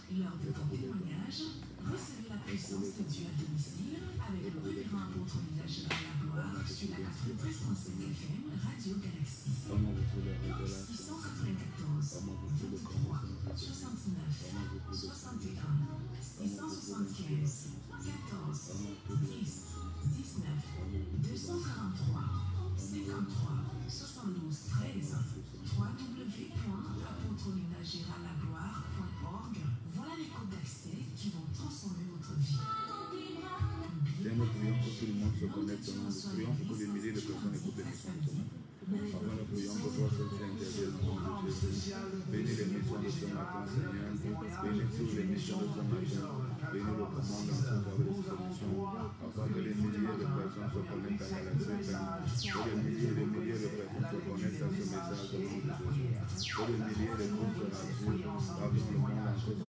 Lors de ton témoignage, recevez la puissance de Dieu à domicile avec le révérend apôtre Michel Lagloire sur la 93.5 FM Radio Galaxie. 694 23 69 61 675 14 10 19 243 53 72 13 www.apôtreménagéralagloire.org. Voilà les codes d'accès qui vont transformer votre vie. Bien, nous prions pour que tout le monde se connecte. Nous prions pour que des milliers de personnes écoutent l'émission. Avant, nous prions pour toi, seul qui intervient au nom de Jésus. Bénis les missions de ce matin, Seigneur. Bénis toutes les missions de ce matin. Bénis le commandant de cette émission. Afin que les milliers de personnes se connectent à la FM. Que les milliers de personnes se connectent à ce message au nom de Jésus. Que les milliers de personnes se rassurent.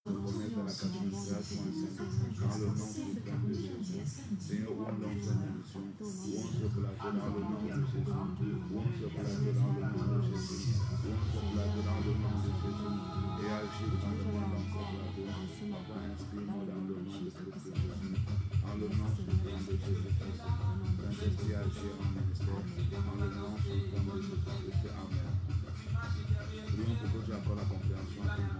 Pardon, le monde entier se connecte à la 93.5. Dans le nom suprême de Jésus. Seigneur, où on lance sa mission, où on se place dans le nom de Jésus, où on se place dans le nom de Jésus, où on se place dans le nom de Jésus, et agir dans le monde dans ce plateau. Papa, inspire-moi dans le nom de Christ Jésus, en le nom suprême de Jésus-Christ. Saint-Esprit, agir en ministère, en le nom suprême de Jésus-Christ. Amen. Prions pour que tu accordes la compréhension à tout le monde.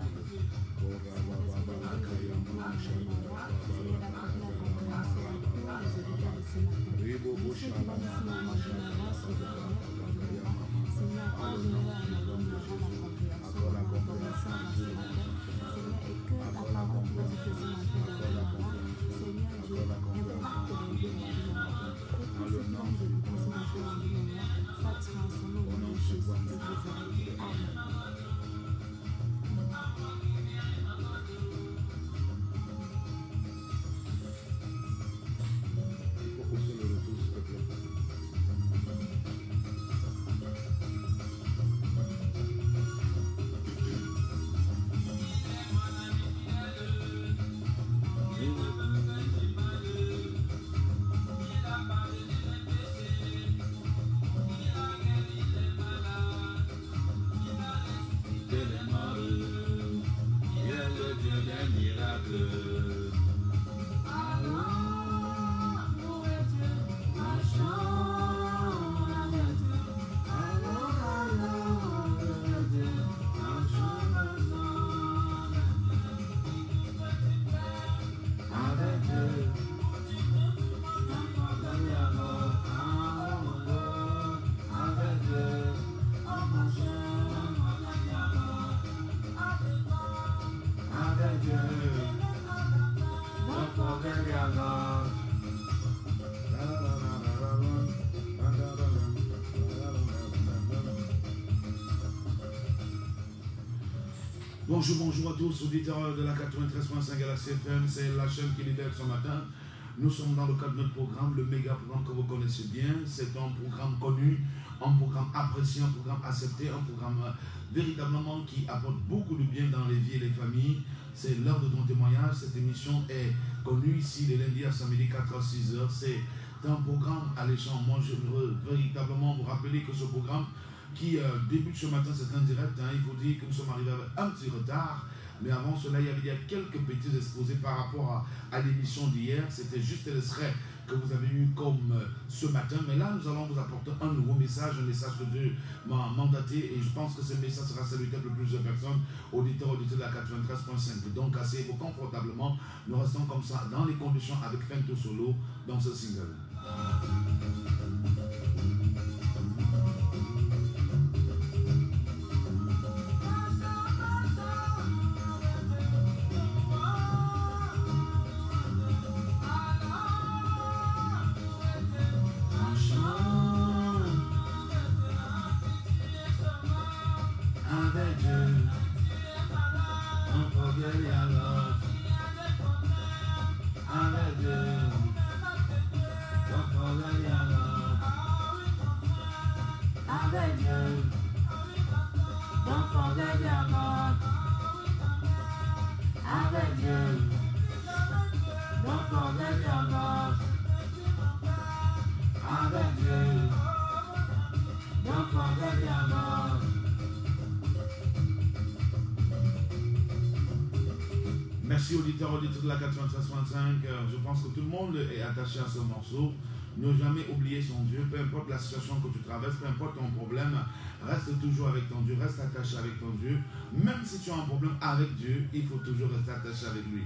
Bonjour à tous, auditeurs de la 93.5 Galaxie FM, c'est la chaîne qui libère ce matin. Nous sommes dans le cadre de notre programme, le méga programme que vous connaissez bien. C'est un programme connu, un programme apprécié, un programme accepté, un programme véritablement qui apporte beaucoup de bien dans les vies et les familles. C'est l'heure de ton témoignage. Cette émission est connue ici les lundis à samedi 4h-6h. C'est un programme alléchant. Moi, je veux véritablement vous rappeler que ce programme qui débute ce matin, c'est un direct. Il faut dire que nous sommes arrivés avec un petit retard. Mais avant cela, il y avait quelques petits exposés par rapport à l'émission d'hier. C'était juste l'extrait que vous avez eu comme ce matin. Mais là, nous allons vous apporter un nouveau message, un message que Dieu m'a mandaté. Et je pense que ce message sera salutaire pour plusieurs personnes, auditeurs de la 93.5. Donc, asseyez-vous confortablement. Nous restons comme ça dans les conditions avec Fento Solo dans ce single. Merci auditeurs, auditeurs de la 93.5. Je pense que tout le monde est attaché à ce morceau. Ne jamais oublier son Dieu, peu importe la situation que tu traverses, peu importe ton problème, reste toujours avec ton Dieu, reste attaché avec ton Dieu. Même si tu as un problème avec Dieu, il faut toujours rester attaché avec lui.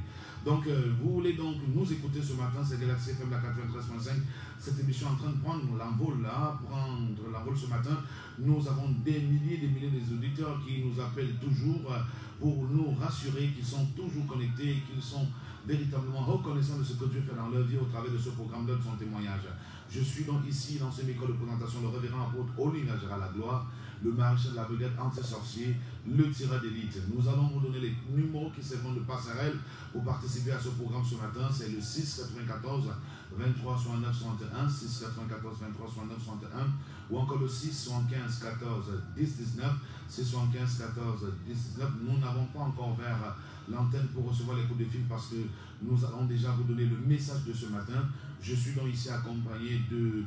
Donc, vous voulez donc nous écouter ce matin, c'est Galaxy FM la 93.5. Cette émission est en train de prendre l'envol là, prendre l'envol ce matin. Nous avons des milliers d'auditeurs qui nous appellent toujours pour nous rassurer qu'ils sont toujours connectés, qu'ils sont véritablement reconnaissants de ce que Dieu fait dans leur vie au travers de ce programme de son témoignage. Je suis donc ici dans ce micro de présentation, le révérend apôtre Olinga Gérald Lagloire, le maréchal de la brigade anti-sorcier, le tireur d'élite. Nous allons vous donner les numéros qui servent de passerelle pour participer à ce programme ce matin. C'est le 694 23 69 61, 694 23 69 61, ou encore le 675 14 10 19, 675 14 10 19. Nous n'avons pas encore ouvert l'antenne pour recevoir les coups de fil parce que nous allons déjà vous donner le message de ce matin. Je suis donc ici accompagné de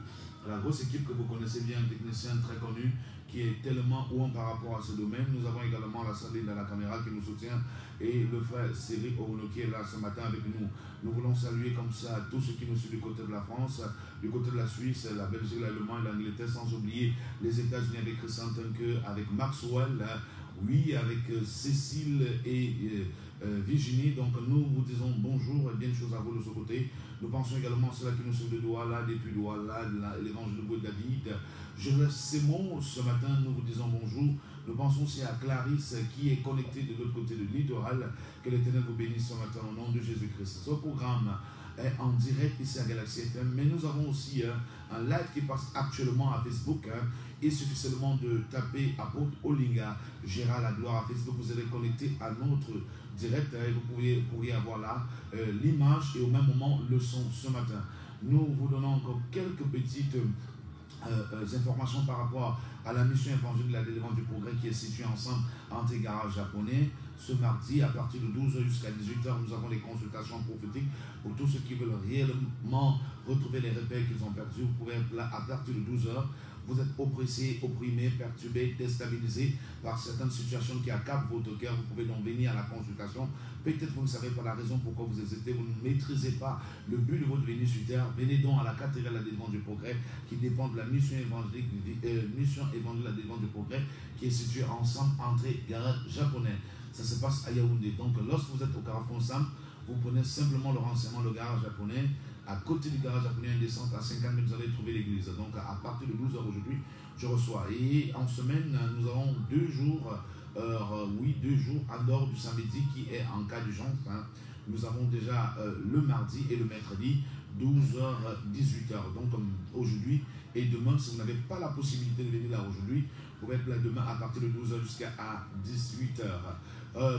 la grosse équipe que vous connaissez bien, un technicien très connu qui est tellement haut par rapport à ce domaine. Nous avons également la Saline à la caméra qui nous soutient et le frère Cédric Orono qui est là ce matin avec nous. Nous voulons saluer comme ça tous ceux qui nous suivent du côté de la France, du côté de la Suisse, la Belgique, l'Allemagne, l'Angleterre, sans oublier les États-Unis avec Christian Tunke, avec Maxwell, oui, avec Cécile et Virginie. Donc nous vous disons bonjour et bien de choses à vous de ce côté. Nous pensons également à ceux qui nous suivent de Douala, depuis Douala, l'évangile de David. Je laisse ces mots ce matin, nous vous disons bonjour. Nous pensons aussi à Clarisse qui est connectée de l'autre côté du littoral. Que l'Éternel vous bénisse ce matin au nom de Jésus-Christ. Ce programme est en direct ici à Galaxy FM, mais nous avons aussi un live qui passe actuellement à Facebook. Il suffit seulement de taper apôtre Olinga Gérald Lagloire à Facebook. Vous allez connecter à notre direct et vous pourriez avoir là l'image et au même moment le son ce matin. Nous vous donnons encore quelques petites informations par rapport à la mission évangélique de la délivrance du progrès qui est située ensemble entre les garages japonais. Ce mardi, à partir de 12h jusqu'à 18h, nous avons les consultations prophétiques pour tous ceux qui veulent réellement retrouver les repères qu'ils ont perdus. Vous pouvez être là à partir de 12h. Vous êtes oppressé, opprimé, perturbé, déstabilisé par certaines situations qui accablent votre cœur. Vous pouvez donc venir à la consultation. Peut-être vous ne savez pas la raison pourquoi vous hésitez, vous ne maîtrisez pas le but de votre venue sur terre. Venez donc à la cathédrale de la délivrance du progrès qui dépend de la mission évangélique de la délivrance du progrès qui est située ensemble entre les garages japonais. Ça se passe à Yaoundé. Donc lorsque vous êtes au Carrefour Sam, vous prenez simplement le renseignement, le garage japonais. À côté du garage japonais, une descente à 50 mètres, vous allez trouver l'église. Donc à partir de 12h aujourd'hui, je reçois. Et en semaine, nous avons 2 jours, 2 jours en dehors du samedi qui est en cas d'urgence. Nous avons déjà le mardi et le mercredi, 12h, 18h. Donc comme aujourd'hui et demain, si vous n'avez pas la possibilité de venir là aujourd'hui, vous pouvez être là demain à partir de 12h jusqu'à 18h.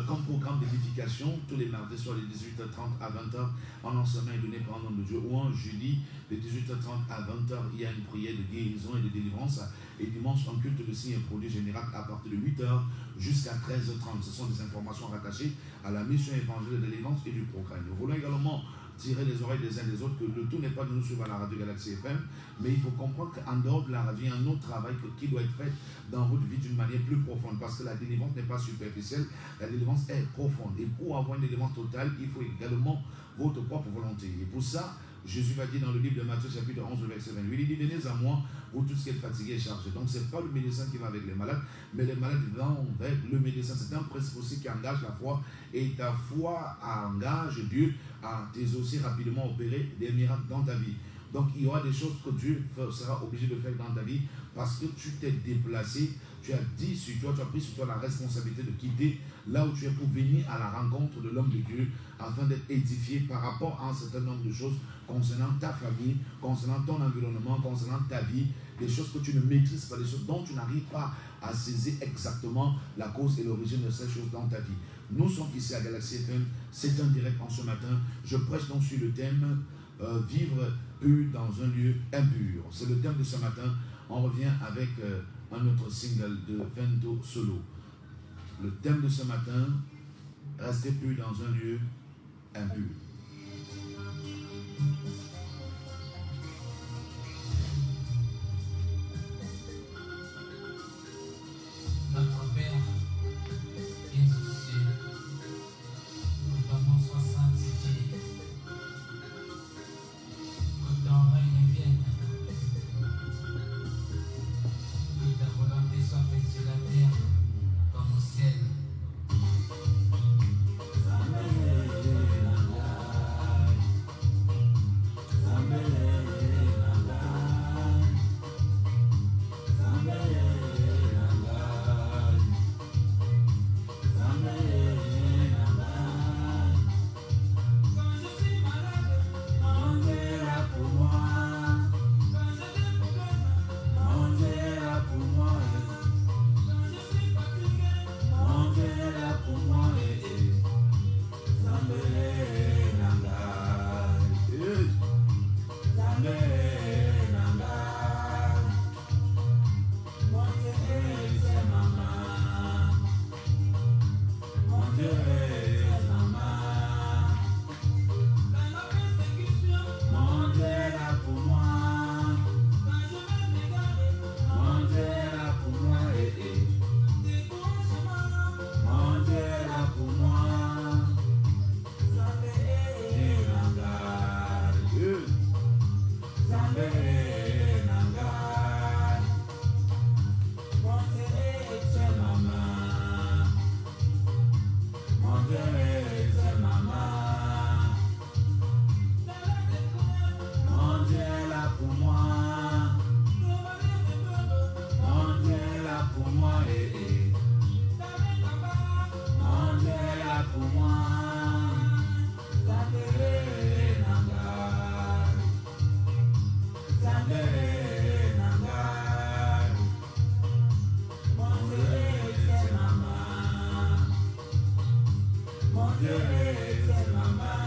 Comme programme d'édification, tous les mardis soirs les 18h30 à 20h, en enseignement est donné par un homme de Dieu, ou un jeudi de 18h30 à 20h, il y a une prière de guérison et de délivrance, et dimanche un culte de signes et produits général à partir de 8h jusqu'à 13h30. Ce sont des informations rattachées à la mission évangélique de délivrance et du progrès. Nous voulons également tirer les oreilles des uns des autres, que le tout n'est pas de nous suivre à la radio Galaxy FM, mais il faut comprendre qu'en dehors de la radio, il y a un autre travail qui doit être fait dans votre vie d'une manière plus profonde, parce que la délivrance n'est pas superficielle, la délivrance est profonde. Et pour avoir une délivrance totale, il faut également votre propre volonté. Et pour ça, Jésus va dire dans le livre de Matthieu chapitre 11, verset 28, il dit, venez à moi, vous tous qui êtes fatigués et chargés. Donc ce n'est pas le médecin qui va avec les malades, mais les malades vont avec le médecin. C'est un principe aussi qui engage la foi, et ta foi engage Dieu à aussi rapidement opérer des miracles dans ta vie. Donc il y aura des choses que Dieu sera obligé de faire dans ta vie parce que tu t'es déplacé, tu as dit sur toi, tu as pris sur toi la responsabilité de quitter là où tu es pour venir à la rencontre de l'homme de Dieu afin d'être édifié par rapport à un certain nombre de choses concernant ta famille, concernant ton environnement, concernant ta vie, des choses que tu ne maîtrises pas, des choses dont tu n'arrives pas à saisir exactement la cause et l'origine de ces choses dans ta vie. Nous sommes ici à Galaxy FM, c'est un direct en ce matin. Je prêche donc sur le thème vivre pur dans un lieu impur. C'est le thème de ce matin. On revient avec un autre single de Vento Solo. Le thème de ce matin, rester pur dans un lieu impur. Notre Père, qui es aux cieux, nous t'annonçons était ma main.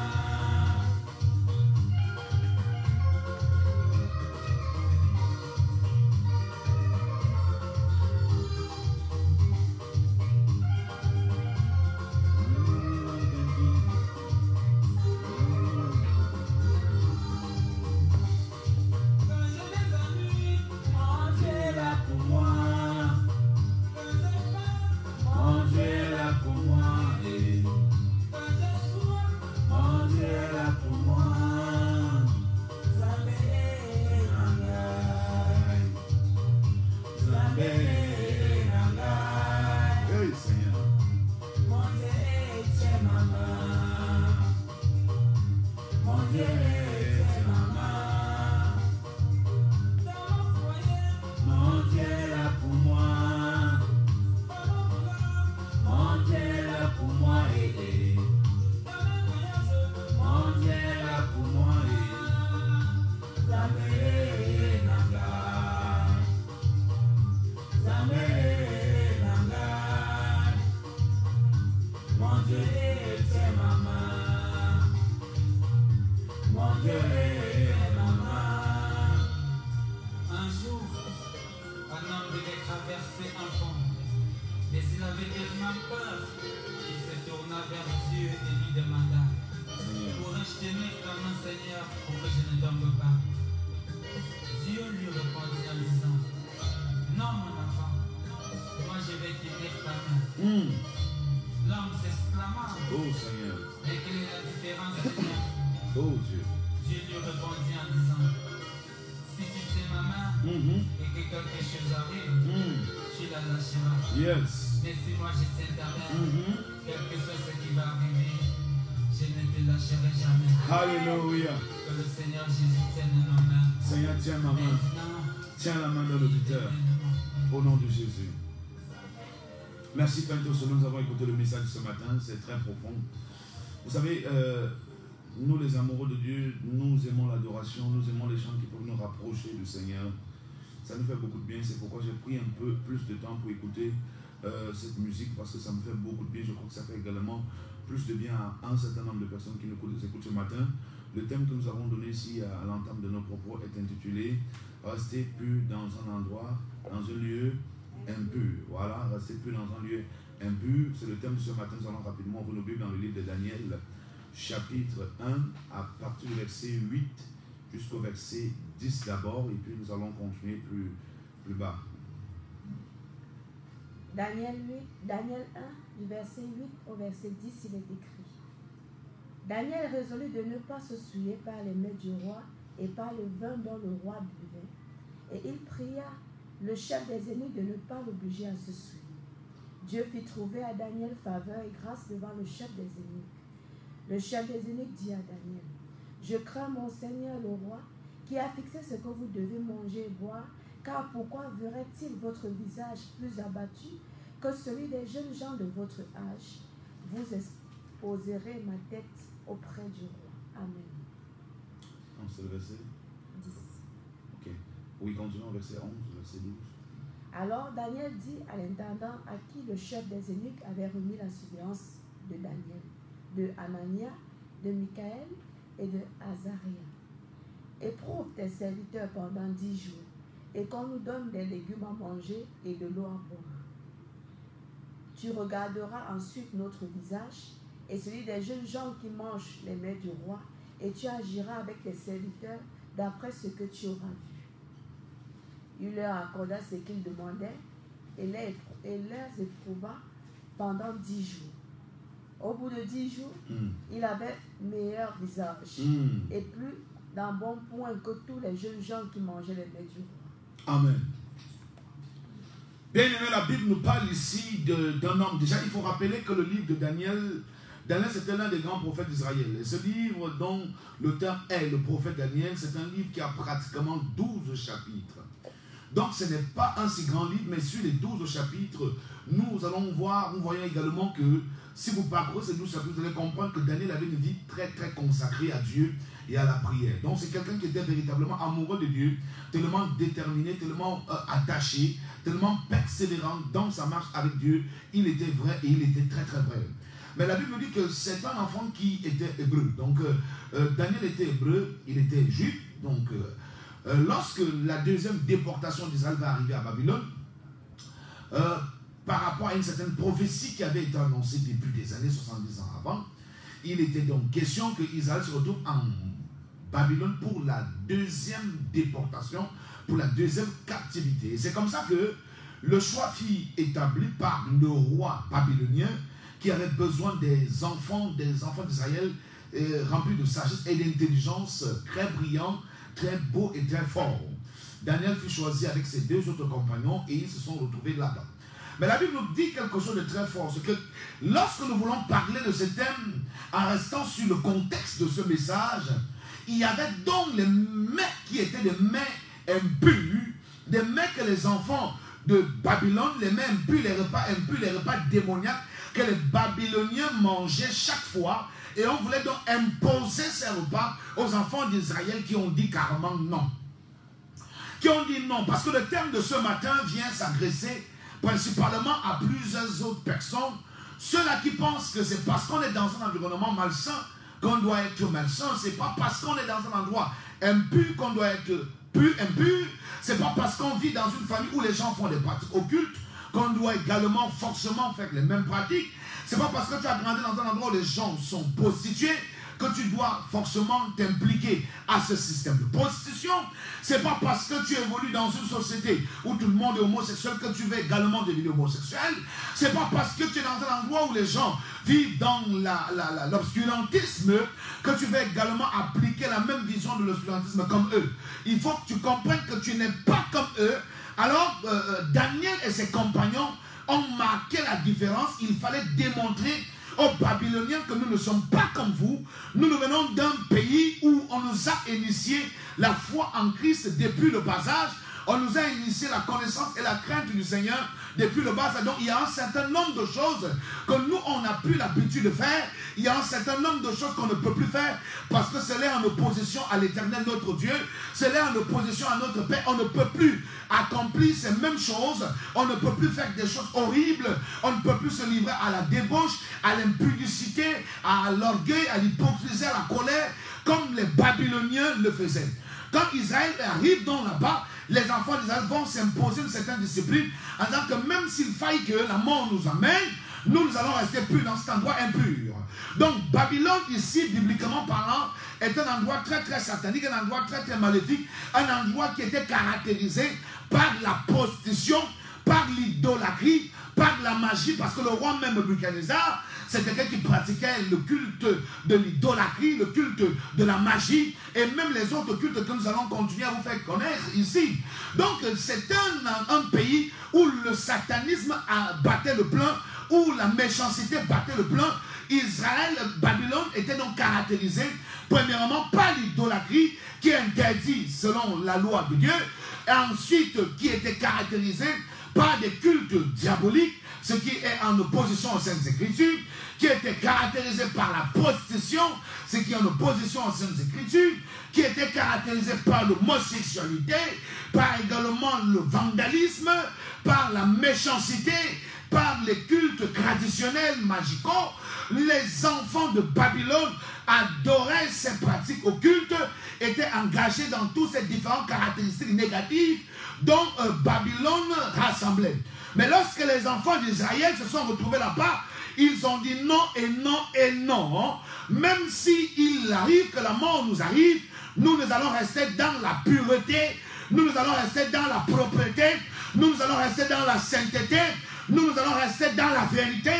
Yes. Mais si moi j'étais ta mère, quel que soit ce qui va arriver, je ne te lâcherai jamais. Alléluia. Que le Seigneur Jésus tienne nos mains. Seigneur, tiens ma main. Tiens la main de l'auditeur. Au nom de Jésus. Merci Pentos, nous avons écouté le message ce matin, c'est très profond. Vous savez, nous les amoureux de Dieu, nous aimons l'adoration, nous aimons les chants qui peuvent nous rapprocher du Seigneur. Ça nous fait beaucoup de bien, c'est pourquoi j'ai pris un peu plus de temps pour écouter cette musique, parce que ça me fait beaucoup de bien. Je crois que ça fait également plus de bien à un certain nombre de personnes qui nous écoutent ce matin. Le thème que nous avons donné ici à l'entame de nos propos est intitulé « Restez plus dans un endroit, dans un lieu impur ». Voilà, « Restez plus dans un lieu impur ». C'est le thème de ce matin. Nous allons rapidement ouvrir nos Bibles dans le livre de Daniel, chapitre 1, à partir du verset 8 jusqu'au verset 10 d'abord, et puis nous allons continuer plus bas. Daniel 1, du verset 8 au verset 10, il est écrit. Daniel résolut de ne pas se souiller par les mets du roi et par le vin dont le roi buvait. Et il pria le chef des eunuques de ne pas l'obliger à se souiller. Dieu fit trouver à Daniel faveur et grâce devant le chef des eunuques. Le chef des eunuques dit à Daniel, « Je crains mon Seigneur le roi, qui a fixé ce que vous devez manger et boire, car pourquoi verrait-il votre visage plus abattu que celui des jeunes gens de votre âge? Vous exposerez ma tête auprès du roi. » Amen. C'est le verset 10. Ok. Oui, continuons au verset 11, verset 12. Alors Daniel dit à l'intendant à qui le chef des eunuques avait remis la surveillance de Daniel, de Anania, de Michaël et de Azaria. Éprouve tes serviteurs pendant 10 jours, et qu'on nous donne des légumes à manger et de l'eau à boire. Tu regarderas ensuite notre visage et celui des jeunes gens qui mangent les mets du roi, et tu agiras avec tes serviteurs d'après ce que tu auras vu. Il leur accorda ce qu'ils demandaient et les éprouva pendant 10 jours. Au bout de 10 jours, il avait meilleur visage et plus d'un bon point que tous les jeunes gens qui mangeaient les mets du roi. Amen. Bien aimé, la Bible nous parle ici d'un homme. Déjà, il faut rappeler que le livre de Daniel, c'était l'un des grands prophètes d'Israël. Et ce livre dont l'auteur est le prophète Daniel, c'est un livre qui a pratiquement 12 chapitres. Donc ce n'est pas un si grand livre, mais sur les 12 chapitres, nous voyons également que si vous parcourez ces 12 chapitres, vous allez comprendre que Daniel avait une vie très très consacrée à Dieu et à la prière. Donc c'est quelqu'un qui était véritablement amoureux de Dieu, tellement déterminé, tellement attaché, tellement persévérant dans sa marche avec Dieu. Il était vrai et il était très très vrai. Mais la Bible nous dit que c'est un enfant qui était hébreu. Donc, Daniel était hébreu, il était juif. Donc, lorsque la deuxième déportation d'Israël va arriver à Babylone, par rapport à une certaine prophétie qui avait été annoncée depuis des années 70 ans avant, il était donc question que Israël se retrouve en Babylone pour la deuxième déportation, pour la deuxième captivité. Et c'est comme ça que le choix fut établi par le roi babylonien qui avait besoin des enfants d'Israël remplis de sagesse et d'intelligence, très brillants, très beaux et très forts. Daniel fut choisi avec ses deux autres compagnons et ils se sont retrouvés là-bas. Mais la Bible nous dit quelque chose de très fort, c'est que lorsque nous voulons parler de ce thème, en restant sur le contexte de ce message, il y avait donc les mets qui étaient des mets impurs, des mets que les enfants de Babylone, les mets impurs, les repas démoniaques que les Babyloniens mangeaient chaque fois, et on voulait donc imposer ces repas aux enfants d'Israël qui ont dit carrément non. Qui ont dit non, parce que le thème de ce matin vient s'adresser principalement à plusieurs autres personnes. Ceux-là qui pensent que c'est parce qu'on est dans un environnement malsain qu'on doit être malsain. C'est pas parce qu'on est dans un endroit impur qu'on doit être impur. C'est pas parce qu'on vit dans une famille où les gens font des pratiques occultes qu'on doit également forcément faire les mêmes pratiques. C'est pas parce que tu as grandi dans un endroit où les gens sont prostitués que tu dois forcément t'impliquer à ce système de prostitution. C'est pas parce que tu évolues dans une société où tout le monde est homosexuel que tu vas également devenir homosexuel. C'est pas parce que tu es dans un endroit où les gens vivent dans l'obscurantisme que tu vas également appliquer la même vision de l'obscurantisme comme eux. Il faut que tu comprennes que tu n'es pas comme eux. Alors, Daniel et ses compagnons ont marqué la différence. Il fallait démontrer aux Babyloniens que nous ne sommes pas comme vous. Nous venons d'un pays où on nous a initié la foi en Christ depuis le bas âge. On nous a initié la connaissance et la crainte du Seigneur depuis le bas âge. Donc il y a un certain nombre de choses que nous on n'a plus l'habitude de faire. Il y a un certain nombre de choses qu'on ne peut plus faire parce que c'est là en opposition à l'Éternel notre Dieu. C'est là en opposition à notre Père. On ne peut plus accomplir ces mêmes choses. On ne peut plus faire des choses horribles. On ne peut plus se livrer à la débauche, à l'impudicité, à l'orgueil, à l'hypocrisie, à la colère, comme les Babyloniens le faisaient. Quand Israël arrive donc là-bas, les enfants d'Israël vont s'imposer une certaine discipline en disant que même s'il faille que la mort nous amène, nous allons rester purs dans cet endroit impur. Donc Babylone ici, bibliquement parlant, est un endroit très très satanique, un endroit très très maléfique, un endroit qui était caractérisé par la prostitution, par l'idolâtrie, par la magie, parce que le roi même Nebuchadnezzar, c'est quelqu'un qui pratiquait le culte de l'idolâtrie, le culte de la magie, et même les autres cultes que nous allons continuer à vous faire connaître ici. Donc c'est un pays où le satanisme battait le plein, où la méchanceté battait le plein. Israël, Babylone était donc caractérisé premièrement par l'idolâtrie qui est interdite selon la loi de Dieu, et ensuite qui était caractérisé par des cultes diaboliques, ce qui est en opposition aux Saintes Écritures, qui était caractérisé par la prostitution, ce qui est en opposition aux Saintes Écritures, qui était caractérisé par l'homosexualité, par également le vandalisme, par la méchanceté, par les cultes traditionnels magicaux. Les enfants de Babylone adoraient ces pratiques occultes, étaient engagés dans toutes ces différentes caractéristiques négatives dont Babylone rassemblait. Mais lorsque les enfants d'Israël se sont retrouvés là-bas, ils ont dit non et non et non. Même s'il arrive que la mort nous arrive, nous allons rester dans la pureté, nous allons rester dans la propreté, nous allons rester dans la sainteté, nous allons rester dans la vérité,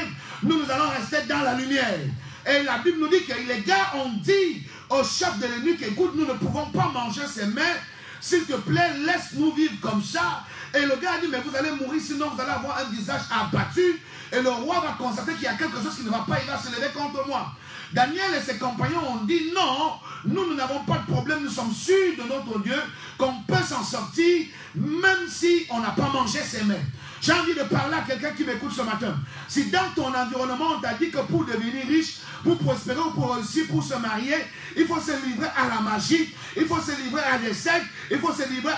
nous allons rester dans la lumière. Et la Bible nous dit que les gars ont dit au chef de l'eunuque, écoute, nous ne pouvons pas manger ces mets, s'il te plaît, laisse-nous vivre comme ça. Et le gars a dit, mais vous allez mourir, sinon vous allez avoir un visage abattu. Et le roi va constater qu'il y a quelque chose qui ne va pas, il va se lever contre moi. Daniel et ses compagnons ont dit, non, nous n'avons pas de problème, nous sommes sûrs de notre Dieu, qu'on peut s'en sortir, même si on n'a pas mangé ses mets. J'ai envie de parler à quelqu'un qui m'écoute ce matin. Si dans ton environnement, on t'a dit que pour devenir riche, pour prospérer ou pour réussir, pour se marier, il faut se livrer à la magie, il faut se livrer à des sectes, il faut se livrer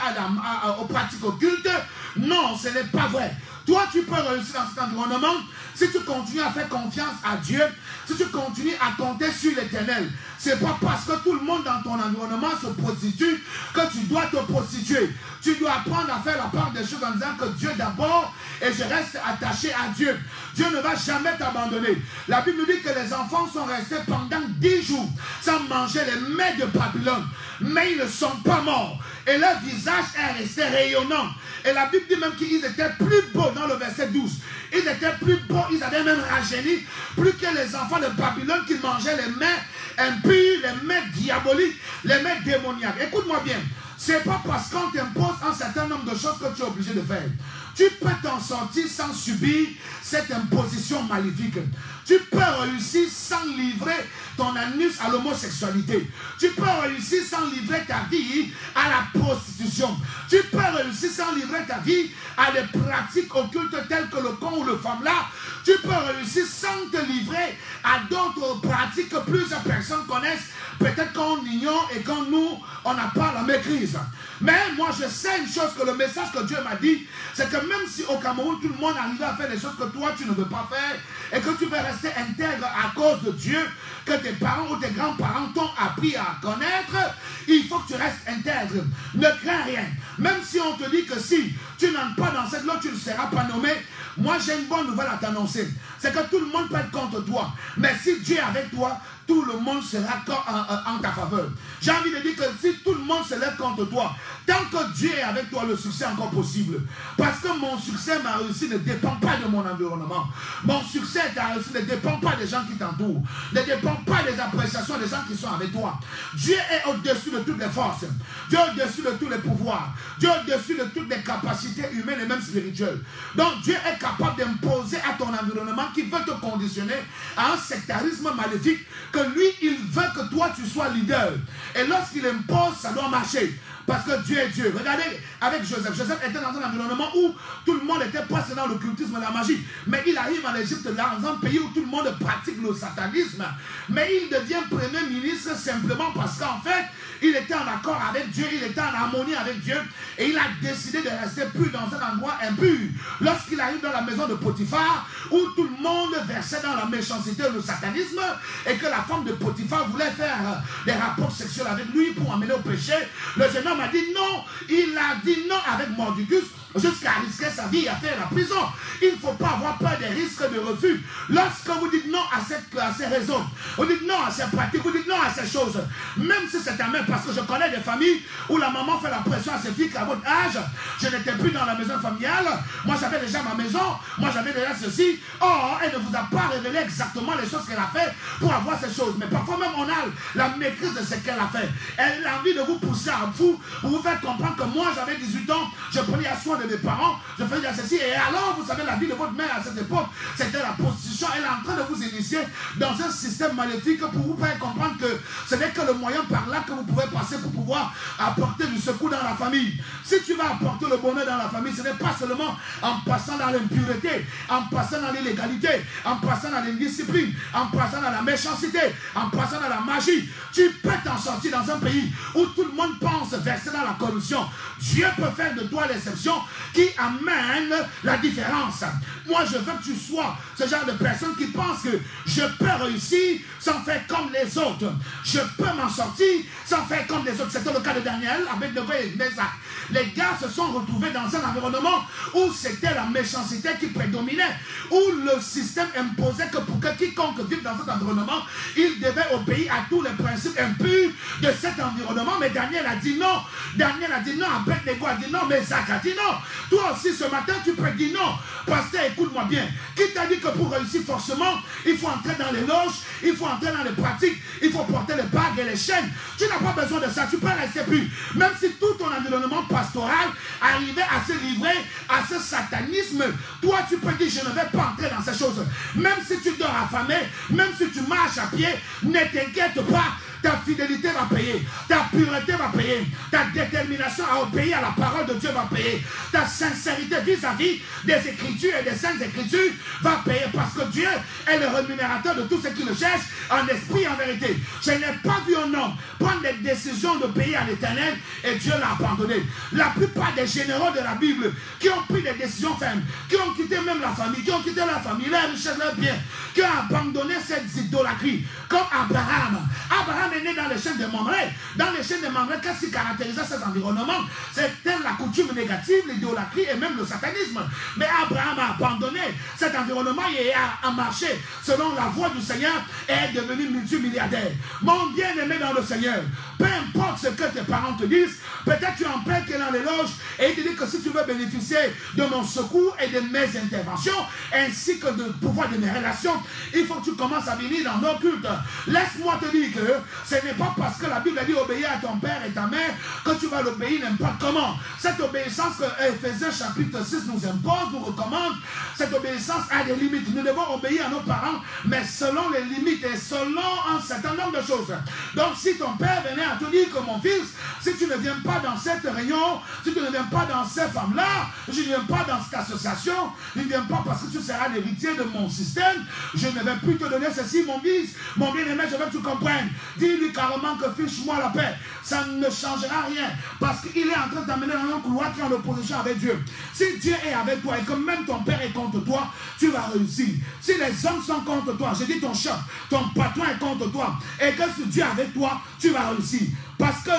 aux pratiques occultes. Non, ce n'est pas vrai. Toi, tu peux réussir dans cet environnement si tu continues à faire confiance à Dieu, si tu continues à compter sur l'Éternel. Ce n'est pas parce que tout le monde dans ton environnement se prostitue que tu dois te prostituer. Tu dois apprendre à faire la part des choses en disant que Dieu d'abord et je reste attaché à Dieu. Dieu ne va jamais t'abandonner. La Bible nous dit que les enfants sont restés pendant 10 jours sans manger les mets de Babylone. Mais ils ne sont pas morts. Et leur visage est resté rayonnant. Et la Bible dit même qu'ils étaient plus beaux dans le verset 12. Ils étaient plus beaux, ils avaient même rajeuni plus que les enfants de Babylone qui mangeaient les mets impurs, les mets diaboliques, les mets démoniaques. Écoute-moi bien. C'est pas parce qu'on t'impose un certain nombre de choses que tu es obligé de faire. Tu peux t'en sortir sans subir cette imposition maléfique. Tu peux réussir sans livrer ton anus à l'homosexualité. Tu peux réussir sans livrer ta vie à la prostitution. Tu peux réussir sans livrer ta vie à des pratiques occultes telles que le con ou le femme-là. Tu peux réussir sans te livrer à d'autres pratiques que plusieurs personnes connaissent. Peut-être qu'on ignore et quand nous, on n'a pas la maîtrise. Mais moi, je sais une chose, que le message que Dieu m'a dit, c'est que même si au Cameroun, tout le monde arrive à faire des choses que toi, tu ne veux pas faire, et que tu veux rester intègre à cause de Dieu, que tes parents ou tes grands-parents t'ont appris à connaître, il faut que tu restes intègre. Ne crains rien. Même si on te dit que si tu n'entres pas dans cette loi, tu ne seras pas nommé, moi, j'ai une bonne nouvelle à t'annoncer. C'est que tout le monde peut être contre toi. Mais si Dieu est avec toi, tout le monde sera en ta faveur. J'ai envie de dire que si tout le monde se lève contre toi, tant que Dieu est avec toi, le succès est encore possible. Parce que mon succès, ma réussite ne dépend pas de mon environnement. Mon succès, ta réussite ne dépend pas des gens qui t'entourent. Ne dépend pas des appréciations des gens qui sont avec toi. Dieu est au-dessus de toutes les forces. Dieu est au-dessus de tous les pouvoirs. Dieu est au-dessus de toutes les capacités humaines et même spirituelles. Donc Dieu est capable d'imposer à ton environnement qui veut te conditionner à un sectarisme maléfique, que lui, il veut que toi, tu sois leader. Et lorsqu'il impose, ça doit marcher. Parce que Dieu est Dieu. Regardez avec Joseph. Joseph était dans un environnement où tout le monde était passé dans l'occultisme et la magie. Mais il arrive en Égypte, dans un pays où tout le monde pratique le satanisme. Mais il devient premier ministre simplement parce qu'en fait, il était en accord avec Dieu, il était en harmonie avec Dieu. Et il a décidé de rester plus dans un endroit impur. Lorsqu'il arrive dans la maison de Potiphar, où tout le monde versait dans la méchanceté et le satanisme, et que la femme de Potiphar voulait faire des rapports sexuels avec lui pour amener au péché, le jeune homme a dit non. Il a dit non avec Mordicus, jusqu'à risquer sa vie et à faire la prison. Il ne faut pas avoir peur des risques de refus. Lorsque vous dites non à ces raisons, vous dites non à ces pratiques, vous dites non à ces choses, même si c'est ta mère, parce que je connais des familles où la maman fait la pression à ses filles qu'à votre âge, je n'étais plus dans la maison familiale, moi j'avais déjà ma maison, moi j'avais déjà ceci. Or, elle ne vous a pas révélé exactement les choses qu'elle a fait pour avoir ces choses. Mais parfois même on a la maîtrise de ce qu'elle a fait. Elle a envie de vous pousser à vous, pour vous faire comprendre que moi j'avais 18 ans, je prenais soin de mes parents, je faisais ceci, et alors vous savez la vie de votre mère à cette époque, c'était la prostitution. Elle est en train de vous initier dans un système maléfique pour vous faire comprendre que ce n'est que le moyen par là que vous pouvez passer pour pouvoir apporter du secours dans la famille. Si tu vas apporter le bonheur dans la famille, ce n'est pas seulement en passant dans l'impureté, en passant dans l'illégalité, en passant dans l'indiscipline, en passant dans la méchanceté, en passant dans la magie. Tu peux t'en sortir dans un pays où tout le monde pense verser dans la corruption. Dieu peut faire de toi l'exception qui amène la différence. Moi, je veux que tu sois ce genre de personne qui pense que je peux réussir sans faire comme les autres. Je peux m'en sortir sans faire comme les autres. C'était le cas de Daniel avec Nebo et Meshach. Les gars se sont retrouvés dans un environnement où c'était la méchanceté qui prédominait, où le système imposait que pour que quiconque vive dans cet environnement, il devait obéir à tous les principes impurs de cet environnement. Mais Daniel a dit non. Daniel a dit non. Abed-Nego a dit non. Meshach a dit non. Toi aussi ce matin tu peux dire non. Pasteur, écoute-moi bien. Qui t'a dit que pour réussir forcément, il faut entrer dans les loges, il faut entrer dans les pratiques, il faut porter les bagues et les chaînes? Tu n'as pas besoin de ça. Tu peux rester plus. Même si tout ton environnement pastoral arrivait à se livrer à ce satanisme, toi tu peux dire je ne vais pas entrer dans ces choses. Même si tu dors affamé, même si tu marches à pied, ne t'inquiète pas. ta fidélité va payer, ta pureté va payer, ta détermination à obéir à la parole de Dieu va payer, ta sincérité vis-à-vis des Écritures et des Saintes Écritures va payer, parce que Dieu est le rémunérateur de tous ceux qui le cherchent en esprit et en vérité. Je n'ai pas vu un homme prendre des décisions de payer à l'Éternel et Dieu l'a abandonné. La plupart des généraux de la Bible qui ont pris des décisions fermes, qui ont quitté même la famille, qui ont quitté leur famille, leur richesse, leur bien, qui ont abandonné cette idolâtrie, comme Abraham. Abraham est né dans les chaînes de Mamré. Dans les chaînes de Mamré, qu'est-ce qui caractérisait cet environnement? C'était la coutume négative, l'idolâtrie et même le satanisme. Mais Abraham a abandonné cet environnement et a marché selon la voie du Seigneur et est devenu multimilliardaire. Mon bien-aimé dans le Seigneur, peu importe ce que tes parents te disent, peut-être tu en plein qui est dans l'éloge et il te dit que si tu veux bénéficier de mon secours et de mes interventions, ainsi que du pouvoir de mes relations, il faut que tu commences à venir dans nos cultes. Laisse-moi te dire que ce n'est pas parce que la Bible a dit obéir à ton père et ta mère que tu vas l'obéir n'importe comment. Cette obéissance que Éphésiens chapitre 6 nous impose, nous recommande, cette obéissance a des limites. Nous devons obéir à nos parents, mais selon les limites et selon un certain nombre de choses. Donc si ton père venait à te dire que mon fils, si tu ne viens pas dans cette réunion, si tu ne viens pas dans cette femme-là, je ne viens pas dans cette association, je ne viens pas parce que tu seras l'héritier de mon système, je ne vais plus te donner ceci, mon fils, mon bien-aimé, je veux que tu comprennes. Dis-lui carrément que fiche-moi la paix. Ça ne changera rien parce qu'il est en train de t'amener dans un couloir qui est en opposition avec Dieu. Si Dieu est avec toi et que même ton père est contre toi, tu vas réussir. Si les hommes sont contre toi, je dis ton chef, ton patron est contre toi et que si Dieu est avec toi, tu vas réussir. Parce que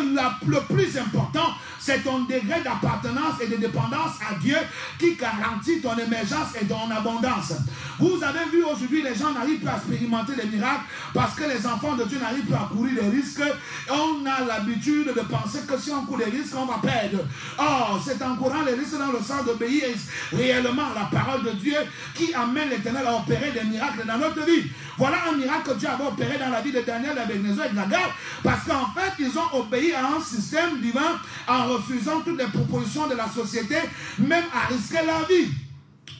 le plus important, c'est ton degré d'appartenance et de dépendance à Dieu qui garantit ton émergence et ton abondance. Vous avez vu aujourd'hui, les gens n'arrivent plus à expérimenter les miracles parce que les enfants de Dieu n'arrivent plus à courir des risques. On a l'habitude de penser que si on court des risques, on va perdre. Or, c'est en courant les risques dans le sens d'obéir réellement à la parole de Dieu qui amène l'Éternel à opérer des miracles dans notre vie. Voilà un miracle que Dieu avait opéré dans la vie de Daniel, d'Abednego et de Nagar, parce qu'en fait, ils ont obéi à un système divin en refusant toutes les propositions de la société, même à risquer leur vie.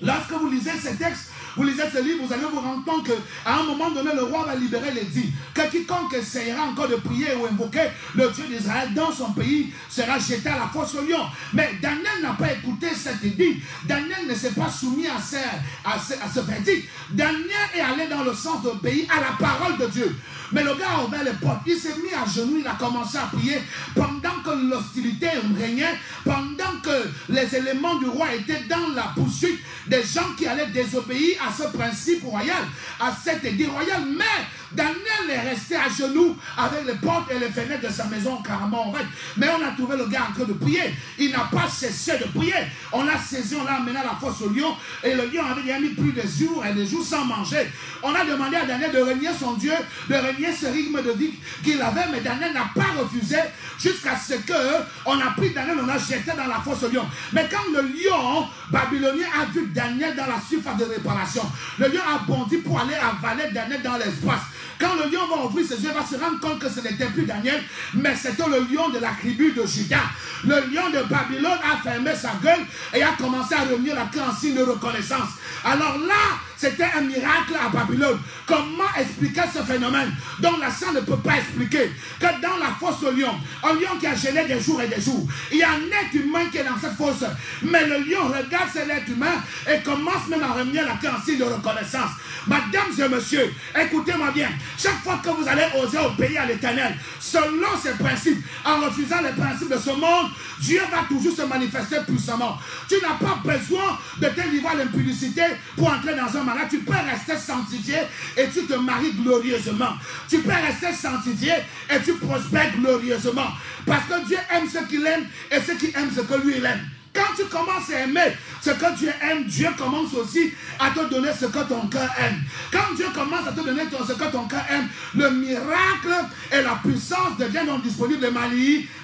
Lorsque vous lisez ces textes, vous lisez ce livre, vous allez vous rendre compte qu'à un moment donné, le roi va libérer l'édit. Que quiconque essayera encore de prier ou invoquer le Dieu d'Israël dans son pays sera jeté à la fosse au lion. Mais Daniel n'a pas écouté cet édit. Daniel ne s'est pas soumis à ce verdict. Daniel est allé dans le sens d'obéir à la parole de Dieu. Mais le gars a ouvert les portes, il s'est mis à genoux, il a commencé à prier pendant que l'hostilité régnait, pendant que les éléments du roi étaient dans la poursuite des gens qui allaient désobéir à ce principe royal, à cet édit royal. Mais Daniel est resté à genoux avec les portes et les fenêtres de sa maison carrément ouvertes. Mais on a trouvé le gars en train de prier. Il n'a pas cessé de prier. On l'a saisi, on l'a amené à la fosse au lion. Et le lion avait déjà mis plus de jours et des jours sans manger. On a demandé à Daniel de renier son Dieu, de renier ce rythme de vie qu'il avait. Mais Daniel n'a pas refusé jusqu'à ce qu'on a pris Daniel, on l'a jeté dans la fosse au lion. Mais quand le lion babylonien a vu Daniel dans la surface de réparation, le lion a bondi pour aller avaler Daniel dans l'espace. Quand le lion va ouvrir ses yeux, il va se rendre compte que ce n'était plus Daniel, mais c'était le lion de la tribu de Juda. Le lion de Babylone a fermé sa gueule et a commencé à revenir la queue en signe de reconnaissance. Alors là, c'était un miracle à Babylone. Comment expliquer ce phénomène dont la science ne peut pas expliquer? Que dans la fosse au lion, un lion qui a gêné des jours et des jours, il y a un être humain qui est dans cette fosse. Mais le lion regarde cet être humain et commence même à revenir la queue en signe de reconnaissance. Mesdames et messieurs, écoutez-moi bien. Chaque fois que vous allez oser obéir à l'Éternel, selon ses principes, en refusant les principes de ce monde, Dieu va toujours se manifester puissamment. Tu n'as pas besoin de te livrer à l'impudicité pour entrer dans un mariage. Tu peux rester sanctifié et tu te maries glorieusement. Tu peux rester sanctifié et tu prospères glorieusement. Parce que Dieu aime ceux qu'il aime et ceux qui aiment ce que lui il aime. Quand tu commences à aimer ce que Dieu aime, Dieu commence aussi à te donner ce que ton cœur aime. Quand Dieu commence à te donner ce que ton cœur aime, le miracle et la puissance deviennent donc disponibles et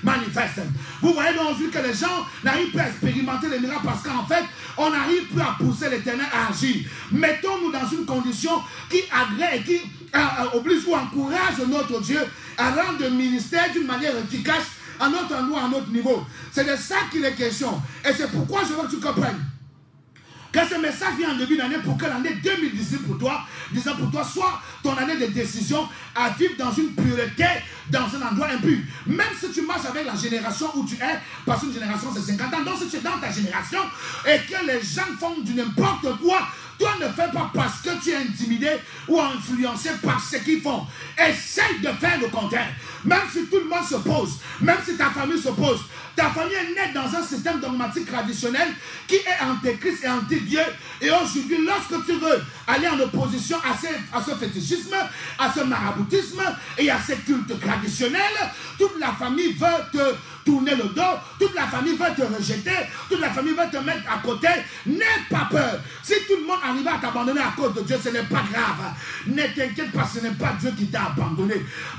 manifestent. Vous voyez donc aujourd'hui que les gens n'arrivent plus à expérimenter les miracles parce qu'en fait, on n'arrive plus à pousser l'Éternel à agir. Mettons-nous dans une condition qui agrée et qui oblige ou encourage notre Dieu à rendre le ministère d'une manière efficace à notre endroit, à notre niveau. C'est de ça qu'il est question. Et c'est pourquoi je veux que tu comprennes que ce message vient en début d'année pour que l'année 2018 pour toi disant pour toi, soit ton année de décision à vivre dans une pureté, dans un endroit impur. Même si tu marches avec la génération où tu es, parce qu'une génération c'est 50 ans, donc si tu es dans ta génération et que les gens font du n'importe quoi, toi ne fais pas parce que tu es intimidé ou influencé par ce qu'ils font. Essaye de faire le contraire. Même si tout le monde s'oppose, même si ta famille s'oppose, ta famille est née dans un système dogmatique traditionnel qui est anti-Christ et anti-Dieu. Et aujourd'hui, lorsque tu veux aller en opposition à ce fétichisme, à ce maraboutisme et à ces cultes traditionnels, toute la famille veut te tourner le dos, toute la famille veut te rejeter, toute la famille veut te mettre à côté. N'aie pas peur. Si tout le monde arrive à t'abandonner à cause de Dieu, ce n'est pas grave. Ne t'inquiète pas, ce n'est pas Dieu qui t'a abandonné.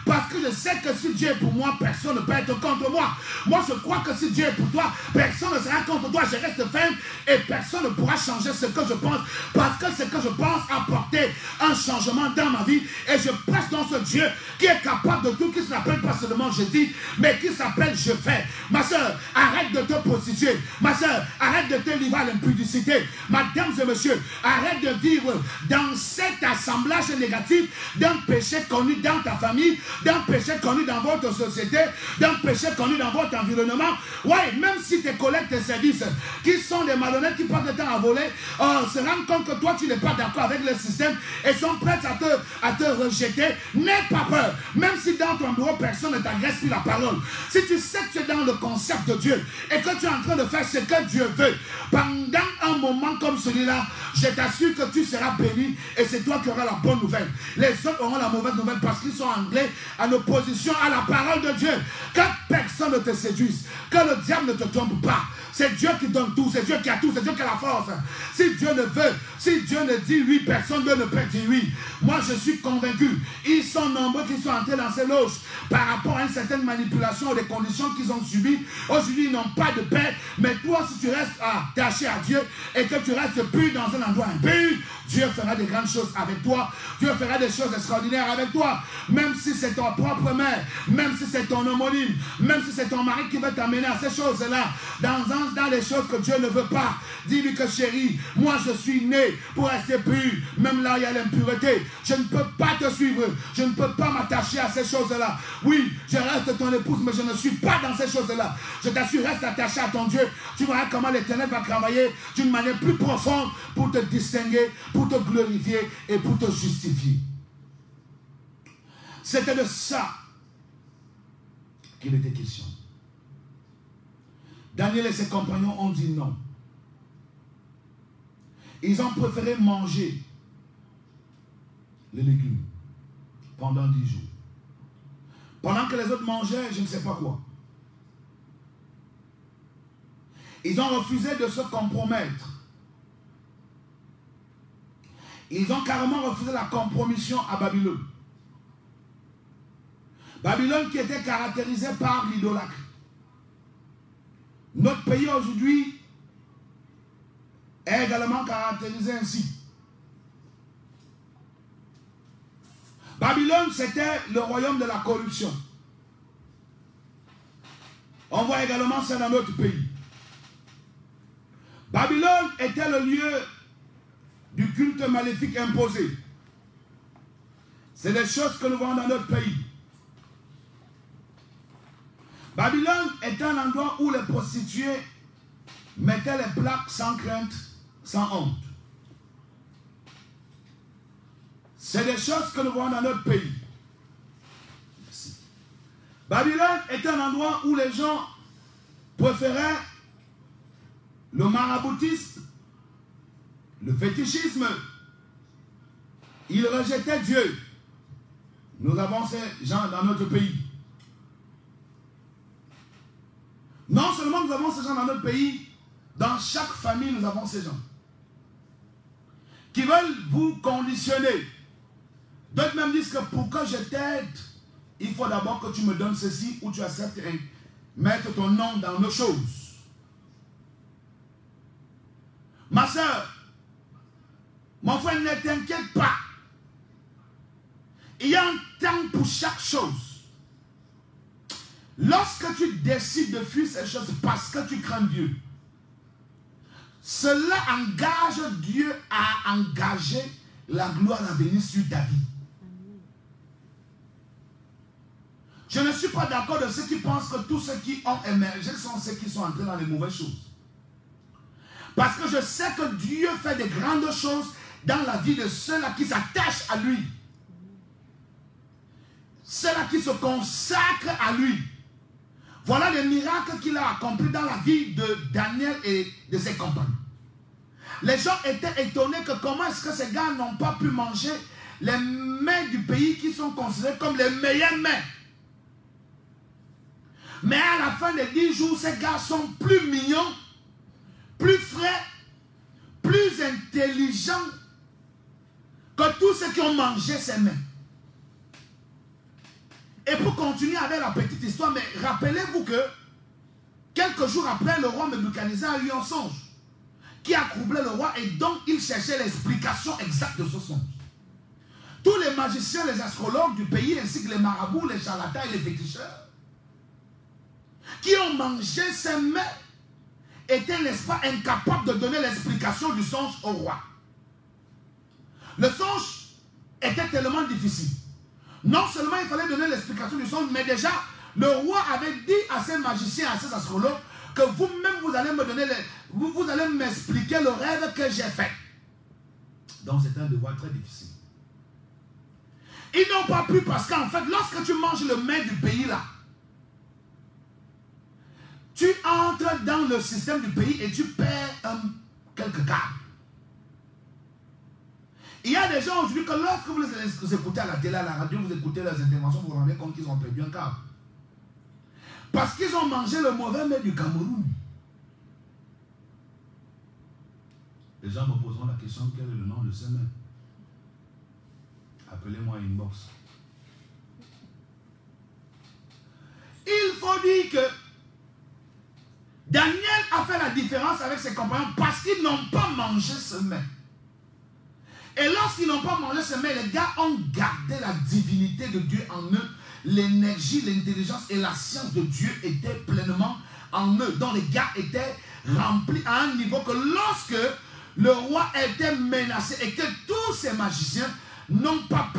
Parce que je sais que si Dieu est pour moi, personne ne peut être contre moi. Moi, je crois que si Dieu est pour toi, personne ne sera contre toi. Je reste ferme et personne ne pourra changer ce que je pense. Parce que ce que je pense apporter un changement dans ma vie. Et je presse dans ce Dieu qui est capable de tout, qui ne s'appelle pas seulement je dis, mais qui s'appelle je fais. Ma soeur, arrête de te prostituer. Ma soeur, arrête de te livrer à l'impudicité. Mesdames et messieurs, arrête de vivre dans cet assemblage négatif d'un péché connu dans ta famille, d'un péché connu dans votre société, d'un péché connu dans votre environnement. Ouais, même si tes collègues, tes services, qui sont des malhonnêtes qui passent le temps à voler, se rendent compte que toi tu n'es pas d'accord avec le système et sont prêts à te rejeter. N'aie pas peur. Même si dans ton bureau personne ne t'agresse plus la parole. Si tu sais que tu es dans le concept de Dieu et que tu es en train de faire ce que Dieu veut, pendant un moment comme celui-là, je t'assure que tu seras béni et c'est toi qui auras la bonne nouvelle. Les autres auront la mauvaise nouvelle parce qu'ils sont anglais en opposition à la parole de Dieu. Que personne ne te séduise, que le diable ne te trompe pas. C'est Dieu qui donne tout, c'est Dieu qui a tout, c'est Dieu qui a la force. Si Dieu ne veut, si Dieu ne dit oui, personne ne peut dire oui. Moi je suis convaincu, ils sont nombreux qui sont entrés dans ces loges par rapport à une certaine manipulation ou des conditions qu'ils ont subies. Aujourd'hui ils n'ont pas de paix, mais toi si tu restes attaché à Dieu et que tu restes pur dans un endroit impur, Dieu fera de grandes choses avec toi, Dieu fera des choses extraordinaires avec toi, même si c'est ton propre mère, même si c'est ton homonyme, même si c'est ton mari qui veut t'amener à ces choses-là, dans les choses que Dieu ne veut pas. Dis-lui que chérie, moi je suis né pour rester pur, même là il y a l'impureté. Je ne peux pas te suivre, je ne peux pas m'attacher à ces choses-là. Oui, je reste ton épouse, mais je ne suis pas dans ces choses-là. Je t'assure, reste attaché à ton Dieu. Tu verras comment l'Éternel va travailler d'une manière plus profonde pour te distinguer, pour te glorifier et pour te justifier. C'était de ça qu'il était question. Daniel et ses compagnons ont dit non. Ils ont préféré manger les légumes pendant 10 jours. Pendant que les autres mangeaient, je ne sais pas quoi. Ils ont refusé de se compromettre. Ils ont carrément refusé la compromission à Babylone. Babylone qui était caractérisée par l'idolâtrie. Notre pays aujourd'hui est également caractérisé ainsi. Babylone, c'était le royaume de la corruption. On voit également ça dans notre pays. Babylone était le lieu du culte maléfique imposé. C'est des choses que nous voyons dans notre pays. Babylone était un endroit où les prostituées mettaient les plaques sans crainte, sans honte. C'est des choses que nous voyons dans notre pays. Merci. Babylone est un endroit où les gens préféraient le maraboutisme, le fétichisme. Ils rejetaient Dieu. Nous avons ces gens dans notre pays. Non seulement nous avons ces gens dans notre pays, dans chaque famille nous avons ces gens qui veulent vous conditionner. D'autres même disent que pour que je t'aide, il faut d'abord que tu me donnes ceci ou tu acceptes et mettre ton nom dans nos choses. Ma soeur, mon frère, ne t'inquiète pas. Il y a un temps pour chaque chose. Lorsque tu décides de fuir ces choses parce que tu crains Dieu, cela engage Dieu à engager la gloire va venir sur ta vie. Je ne suis pas d'accord de ceux qui pensent que tous ceux qui ont émergé sont ceux qui sont entrés dans les mauvaises choses. Parce que je sais que Dieu fait de grandes choses dans la vie de ceux-là qui s'attachent à lui. Ceux-là qui se consacrent à lui. Voilà les miracles qu'il a accomplis dans la vie de Daniel et de ses compagnons. Les gens étaient étonnés que comment est-ce que ces gars n'ont pas pu manger les mets du pays qui sont considérés comme les meilleurs mets. Mais à la fin des 10 jours, ces gars sont plus mignons, plus frais, plus intelligents que tous ceux qui ont mangé ces mets. Et pour continuer avec la petite histoire, mais rappelez-vous que quelques jours après, le roi Nebuchadnezzar a eu un songe qui a troublé le roi et donc il cherchait l'explication exacte de ce songe. Tous les magiciens, les astrologues du pays, ainsi que les marabouts, les charlatans et les féticheurs, qui ont mangé ces mets, étaient, n'est-ce pas, incapables de donner l'explication du songe au roi. Le songe était tellement difficile. Non seulement il fallait donner l'explication du songe, mais déjà, le roi avait dit à ces magiciens, à ces astrologues, que vous-même, vous allez me donner, vous allez m'expliquer le rêve que j'ai fait. Donc c'est un devoir très difficile. Ils n'ont pas pu parce qu'en fait, lorsque tu manges le mets du pays là, tu entres dans le système du pays et tu perds quelques câbles. Il y a des gens aujourd'hui que lorsque vous écoutez à la télé, à la radio, vous écoutez leurs interventions, vous vous rendez compte qu'ils ont perdu un câble. Parce qu'ils ont mangé le mauvais mets du Cameroun. Les gens me poseront la question, quel est le nom de ce mets? Appelez-moi inbox. Il faut dire que Daniel a fait la différence avec ses compagnons parce qu'ils n'ont pas mangé ce mets. Et lorsqu'ils n'ont pas mangé ce mets, les gars ont gardé la divinité de Dieu en eux. L'énergie, l'intelligence et la science de Dieu étaient pleinement en eux. Donc les gars étaient remplis à un niveau que lorsque le roi était menacé et que tous ces magiciens n'ont pas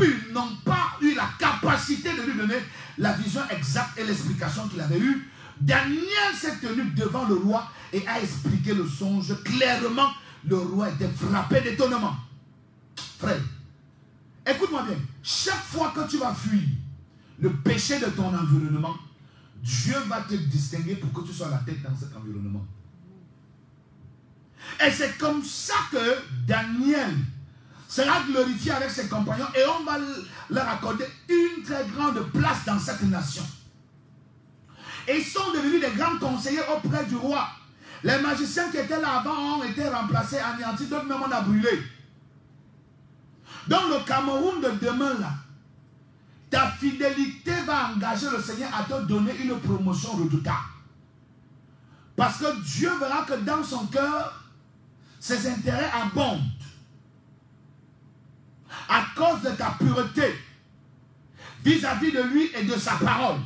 eu la capacité de lui donner la vision exacte et l'explication qu'il avait eue, Daniel s'est tenu devant le roi et a expliqué le songe clairement. Le roi était frappé d'étonnement. Frère, écoute-moi bien. Chaque fois que tu vas fuir le péché de ton environnement, Dieu va te distinguer pour que tu sois la tête dans cet environnement. Et c'est comme ça que Daniel sera glorifié avec ses compagnons et on va leur accorder une très grande place dans cette nation. Et ils sont devenus des grands conseillers auprès du roi. Les magiciens qui étaient là avant ont été remplacés, anéantis, d'autres même on a brûlé. Dans le Cameroun de demain là, ta fidélité va engager le Seigneur à te donner une promotion redoutable. Parce que Dieu verra que dans son cœur, ses intérêts abondent. À cause de ta pureté, vis-à-vis de lui et de sa parole,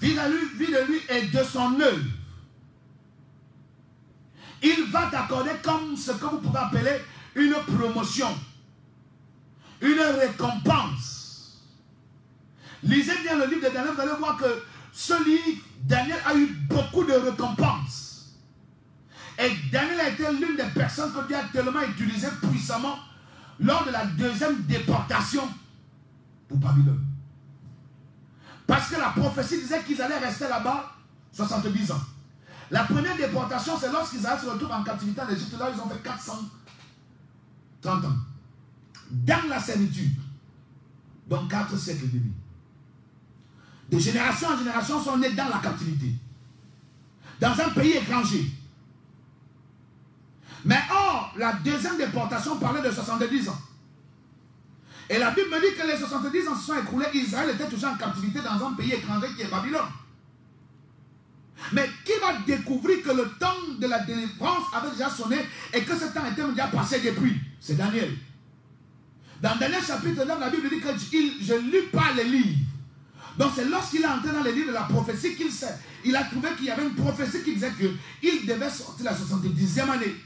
vis-à-vis de lui et de son œuvre. Il va t'accorder comme ce que vous pouvez appeler une promotion, une récompense. Lisez bien le livre de Daniel, vous allez voir que ce livre, Daniel a eu beaucoup de récompenses. Et Daniel a été l'une des personnes que Dieu a tellement utilisées puissamment lors de la deuxième déportation pour Babylone. Parce que la prophétie disait qu'ils allaient rester là-bas 70 ans. La première déportation, c'est lorsqu'Israël se retrouve en captivité en Égypte. Là, ils ont fait 430 ans. Dans la servitude. Donc 4 siècles et demi. De génération en génération sont nés dans la captivité. Dans un pays étranger. Mais or, la deuxième déportation parlait de 70 ans. Et la Bible me dit que les 70 ans se sont écoulés. Israël était toujours en captivité dans un pays étranger qui est Babylone. Mais qui va découvrir que le temps de la délivrance avait déjà sonné et que ce temps était déjà passé depuis? C'est Daniel. Dans Daniel chapitre 9, la Bible dit que je ne lis pas les livres. Donc c'est lorsqu'il est entré dans les livres de la prophétie qu'il a trouvé qu'il y avait une prophétie qui disait qu'il devait sortir la 70e année.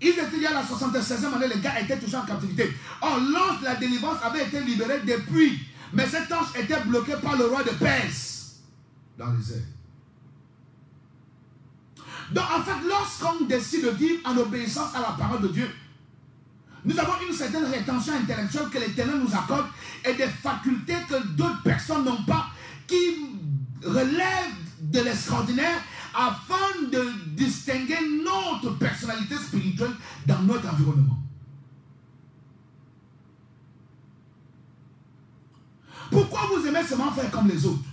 Ils étaient il y a la 76e année, les gars étaient toujours en captivité. Or, l'ange de la délivrance avait été libéré depuis. Mais cet ange était bloqué par le roi de Perse dans les airs. Donc, en fait, lorsqu'on décide de vivre en obéissance à la parole de Dieu, nous avons une certaine rétention intellectuelle que l'Éternel nous accorde et des facultés que d'autres personnes n'ont pas, qui relèvent de l'extraordinaire afin de distinguer notre personnalité spirituelle dans notre environnement. Pourquoi vous aimez seulement faire comme les autres?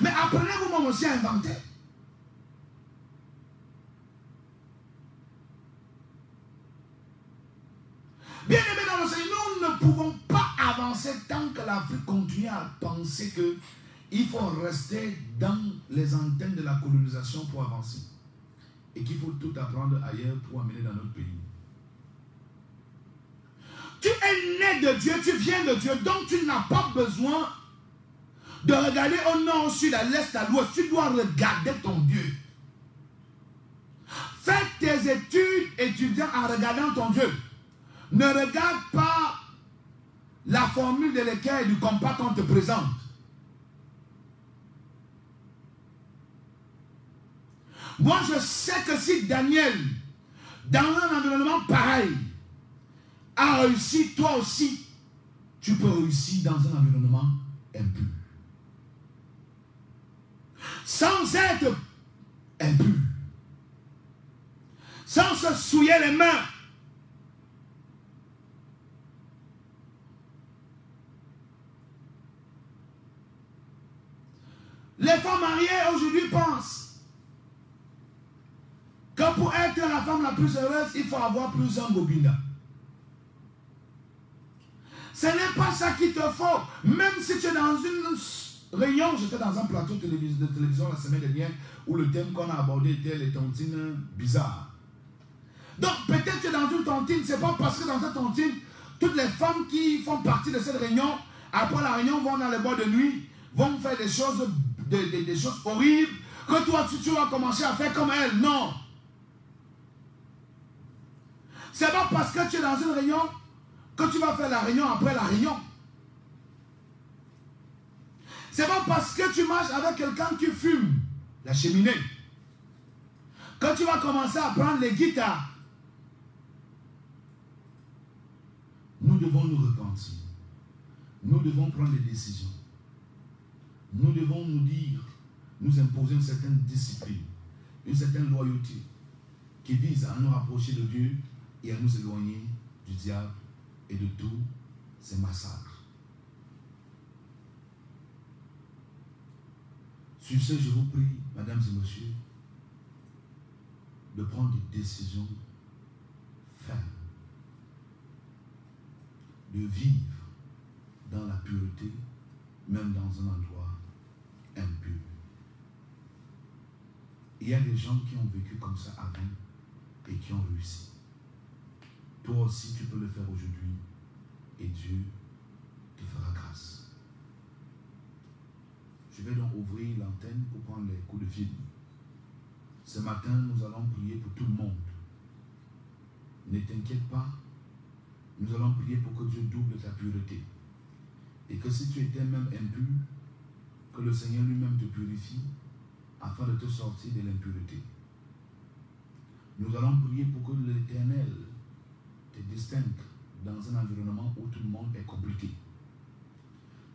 Mais apprenez vous-même aussi à inventer. Bien aimé dans le Seigneur, nous ne pouvons pas avancer tant que l'Afrique continue à penser qu'il faut rester dans les antennes de la colonisation pour avancer. Et qu'il faut tout apprendre ailleurs pour amener dans notre pays. Tu es né de Dieu, tu viens de Dieu, donc tu n'as pas besoin de regarder au nord, au sud, à l'est, à l'ouest. Tu dois regarder ton Dieu. Fais tes études étudiant en regardant ton Dieu. Ne regarde pas la formule de l'équerre et du compas qu'on te présente. Moi, je sais que si Daniel, dans un environnement pareil, a réussi, toi aussi, tu peux réussir dans un environnement impur. Sans être impur. Sans se souiller les mains. Les femmes mariées aujourd'hui pensent que pour être la femme la plus heureuse, il faut avoir plusieurs bobines. Ce n'est pas ça qu'il te faut. Même si tu es dans une réunion, j'étais dans un plateau de télévision la semaine dernière où le thème qu'on a abordé était les tontines bizarres. Donc peut-être que dans une tontine, ce n'est pas parce que dans cette tontine, toutes les femmes qui font partie de cette réunion, après la réunion, vont dans les boîtes de nuit, vont faire des choses, des choses horribles, que toi tu vas commencer à faire comme elles. Non. Ce n'est pas parce que tu es dans une réunion que tu vas faire la réunion après la réunion. C'est pas parce que tu marches avec quelqu'un qui fume la cheminée que tu vas commencer à prendre les guitares. Nous devons nous repentir. Nous devons prendre des décisions. Nous devons nous dire, nous imposer une certaine discipline, une certaine loyauté qui vise à nous rapprocher de Dieu et à nous éloigner du diable et de tous ces massacres. Sur ce, je vous prie, mesdames et messieurs, de prendre des décisions fermes, de vivre dans la pureté, même dans un endroit impur. Il y a des gens qui ont vécu comme ça avant et qui ont réussi. Toi aussi, tu peux le faire aujourd'hui et Dieu te fera grâce. Je vais donc ouvrir l'antenne pour prendre les coups de fil. Ce matin, nous allons prier pour tout le monde. Ne t'inquiète pas, nous allons prier pour que Dieu double ta pureté. Et que si tu étais même impur, que le Seigneur lui-même te purifie afin de te sortir de l'impureté. Nous allons prier pour que l'Éternel te distingue dans un environnement où tout le monde est compliqué.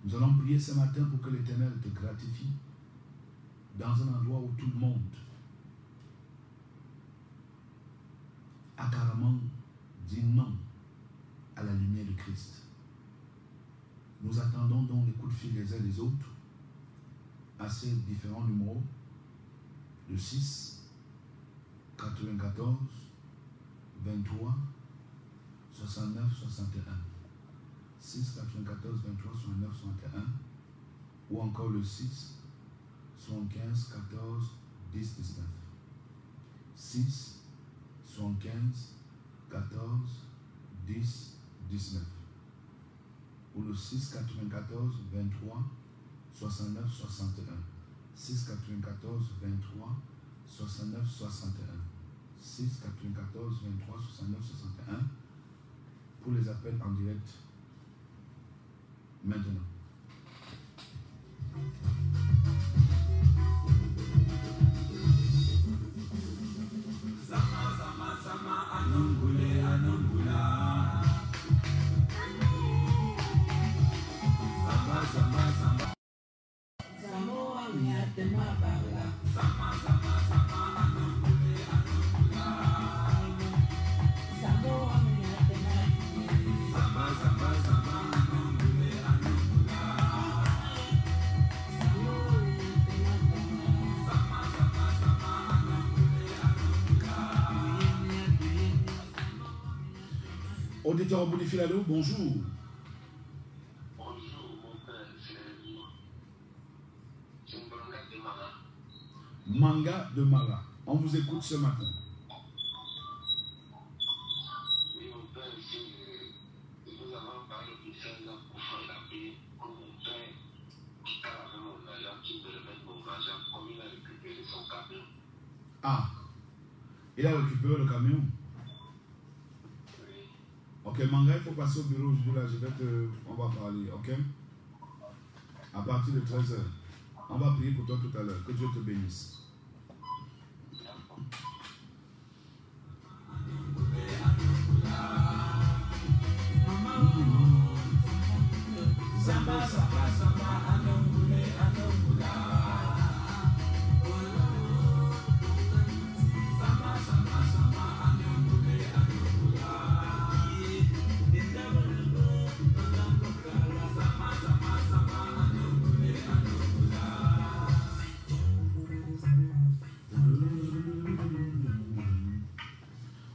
Nous allons prier ce matin pour que l'Éternel te gratifie dans un endroit où tout le monde a carrément dit non à la lumière de Christ. Nous attendons donc les coups de fil les uns des autres à ces différents numéros, le 6, 94, 23, 69, 61. 6, 94, 23, 69, 61. Ou encore le 6, 75, 14, 10, 19. 6, 75, 14, 10, 19. Ou le 6, 94, 23, 69, 61. 6, 94, 23, 69, 61. 6 94 23 69 61 pour les appels en direct maintenant. Auditeur au bout du fil, allô, bonjour. Bonjour, mon père, c'est Manga de Mala. Manga de Mala. On vous écoute ce matin. Oui, mon père, nous avons parlé de 16 ans pour faire la paix pour mon père qui parle avec mon agent, qui me remet mon agent, comme il a récupéré son camion. Ah, il a récupéré le camion. Ok, Manga, il faut passer au bureau aujourd'hui, là, on va parler, ok? À partir de 13h. On va prier pour toi tout à l'heure. Que Dieu te bénisse.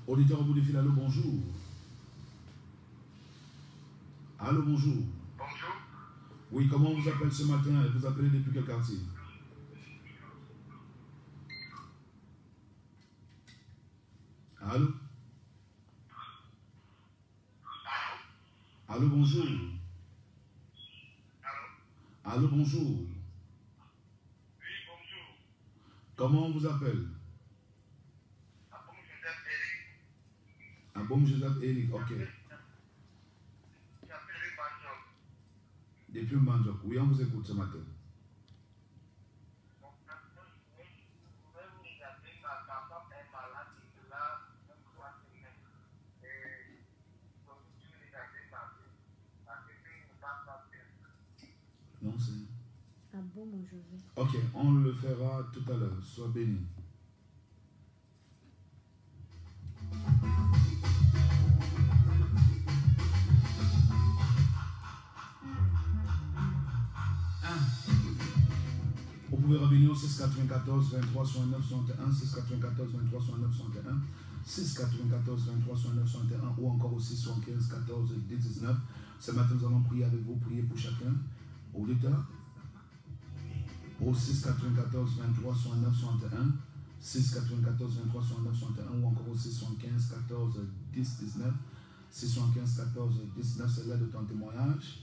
Auditeur au bout du fil, allô, bonjour. Allô, bonjour. Bonjour. Oui, comment on vous appelle ce matin? Vous appelez depuis quel quartier? Allô? Allô, bonjour. Allô, bonjour. Oui, bonjour. Comment on vous appelle? Abom Joseph Eric. Abom Joseph Eric, ok. J'appelle le Banjok. Depuis Mbandjok. Oui, on vous écoute ce matin. Non, c'est... Ah bon, mon Joseph. Ok, on le fera tout à l'heure. Sois béni. Vous pouvez revenir au 694 23 69 61, 694 23 69 61, 694 23 69 61 ou encore au 675 14 10 19. Ce matin, nous allons prier avec vous, prier pour chacun. Auditeur, au 694 23 69 61, 694 23 69 61 ou encore au 675 14 10 19, 675 14 19, c'est l'heure de ton témoignage.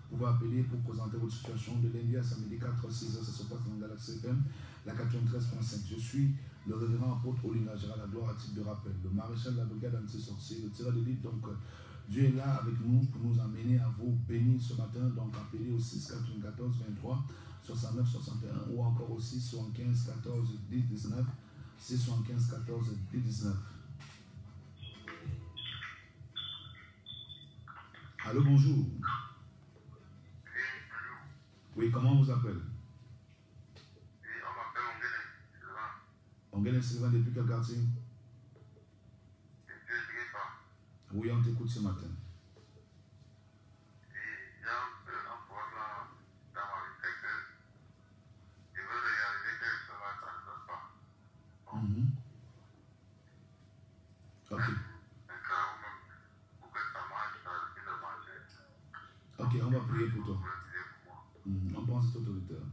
Vous pouvez appeler pour présenter votre situation de lundi à samedi 4 6 heures, ça se passe dans Galaxy FM, la 93.5. Je suis le révérend apôtre Olinga Gérard la gloire à titre de rappel, le maréchal de la brigade anti-sorcier, le tireur d'élite. Donc Dieu est là avec nous pour nous amener à vous bénir ce matin. Donc appelez au 6 94 23 69 61 ou encore au 6 75 14 10 19, 6 75 14 10 19. Allô, bonjour. Oui, comment on vous appelle? Et on m'appelle Ongele. Ongele Sylvain, depuis quel quartier? Oui, on t'écoute ce matin. Et il y a un problème dans ma vie sexuelle. Je veux réaliser quelque chose, ça ne donne pas. Ok. Un carreau même, pour que ça marche, ça risque de marcher. Ok, on va prier pour toi. Vous pouvez prier pour moi. On pense à tout auditeur.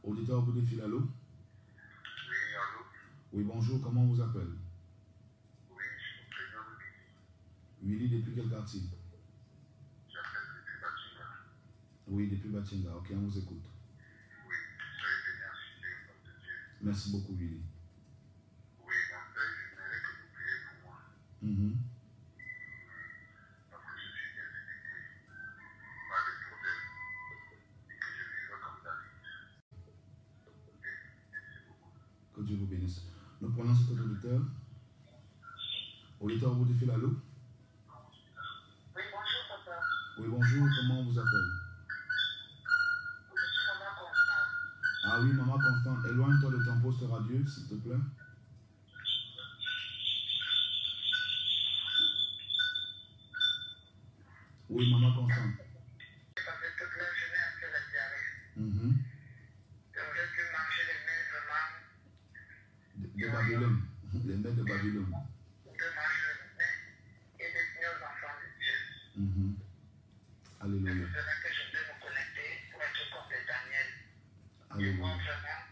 Auditeur au bout des fils, allô? Oui, allô? Oui, bonjour, comment on vous appelle? Oui, je suis président de Willy, depuis quel quartier? j'appelle depuis Batinga. Oui, depuis Batinga. Ok, on vous écoute. Oui, soyez bénis en Jésus, comme de Dieu. Merci beaucoup, Willy. Mhm. Parce que je suis bien éduqué, pas de problème, et que je vivrai comme d'habitude. Merci beaucoup. Que Dieu vous bénisse. Nous prenons cet auditeur. Auditeur au bout du fil, allô? Oui, bonjour papa. Oui, bonjour, comment on vous appelle? Je suis maman Constance. Ah oui, maman Constante, éloigne-toi de ton poste radio, s'il te plaît. Oui, maman Constante. Parce que toute la journée, un peu la diarrhée. Mhm. J'aurais dû manger les mets vraiment, De Babylone. Les mets de Babylone. de manger les mets et destiné aux enfants de Dieu. Mhm. C'est Alléluia. pour cela que je vais me connecter pour être comme les Daniel. Et voir Alléluia. vraiment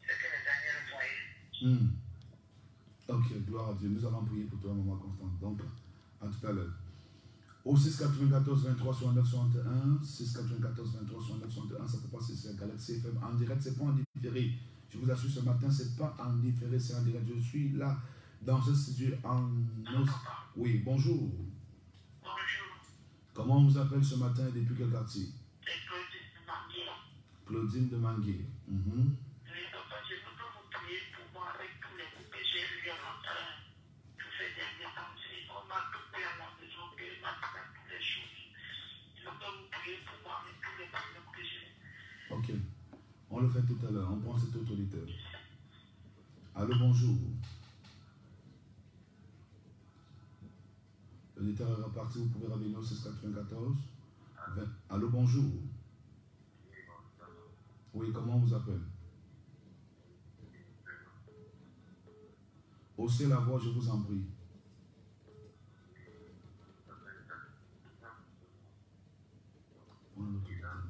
ce que les Daniel voyaient. Hmm. Ok, gloire à Dieu. Nous allons prier pour toi, maman Constante. Donc, à tout à l'heure. Au 694 23 69 61, 694 23 69 61, ça peut passer sur Galaxy FM en direct, c'est pas en différé. Je vous assure, ce matin, c'est pas en différé, c'est en direct. Je suis là, dans ce studio en... Oui, bonjour. Bonjour, Comment on vous appelle ce matin et depuis quel quartier? c'est Claudine de Manguier. Claudine de Manguier. Mhm. Oui, papa, je voudrais vous prier pour moi avec tous les coups que j'ai eu tous ces derniers temps. On m'a coupé à la maison, il m'a fait toutes les choses. Je voudrais vous prier pour moi avec tous les problèmes que j'ai. Ok, on le fait tout à l'heure, on prend cet autre auditeur. Allô, bonjour. L'auditeur est reparti, vous pouvez revenir au 694. Allô, bonjour. Oui, comment on vous appelle? Haussez la voix, je vous en prie. Prenez l'autre auditeur.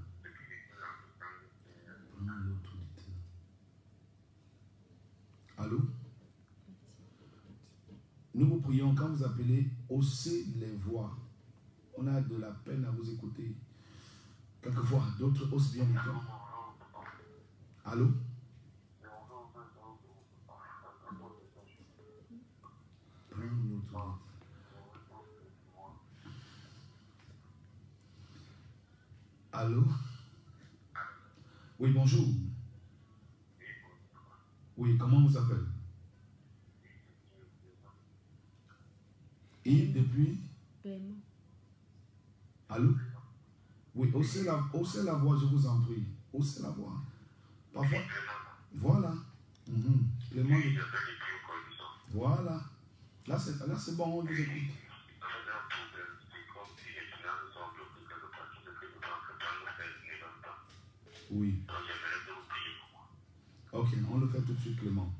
Prenez l'autre auditeur. Allô? Nous vous prions, quand vous appelez, haussez les voix. On a de la peine à vous écouter. Quelquefois, d'autres haussent bien les tons. Allô? Prends l'autre auditeur. Allô? Oui, bonjour. Oui, comment on vous appelle? Yves depuis? Clément. Allô? Oui, haussez la voix, je vous en prie. Haussez la voix. Parfois. Voilà. Mhm. Clément. Voilà. Là, c'est bon, on vous écoute. Oui. Ok, on le fait tout de suite, Clément.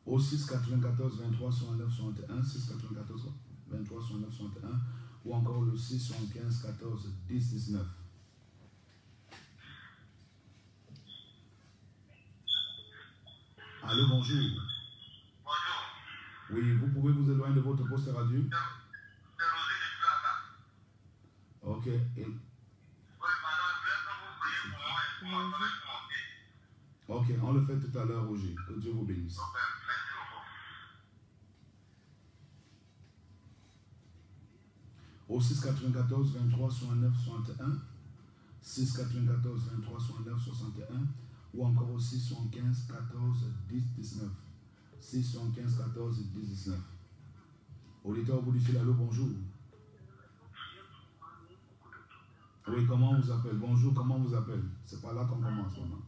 Au 6 94 23 69 61, 6 94 23 69 61, ou encore le 6 75 14 10 19. Allô, bonjour. Bonjour, Oui, vous pouvez vous éloigner de votre poste radio. c'est Rosé de Plata. Ok. Oui, madame, je voulais que vous priez pour moi et pour ma femme et pour mon fils. Ok, on le fait tout à l'heure, Roger. Que Dieu vous bénisse. Donc, merci beaucoup. Au 6 94 23 69 61, 6 94 23 69 61, ou encore au 6 75 14 10 19. 6 75 14 10 19. Auditeur au bout du fil, allô, bonjour. Oui, comment on vous appelle? Bonjour, comment on vous appelle? C'est pas là qu'on commence, maman.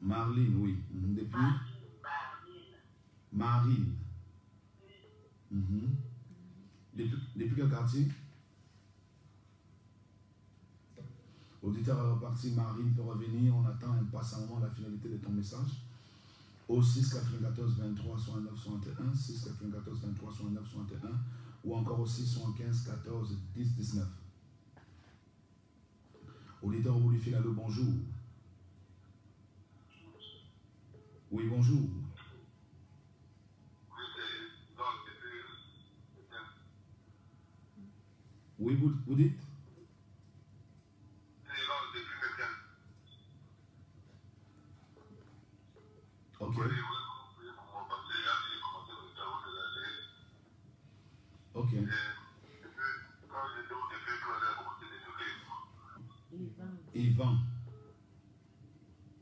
Marline, oui. Depuis? Marine. Depuis quel quartier? Auditeur est reparti, Marine peut revenir. On attend impatiemment la finalité de ton message. Au 6 94 23 69 61, 6 94 23 69 61, ou encore au 6 75 14 10 19. Auditeur au bout du fil, allô, bonjour. Oui, bonjour. Oui, vous dites? Ok. Et puis, quand j'étais au début, tout avait beaucoup de difficultés. Il vend.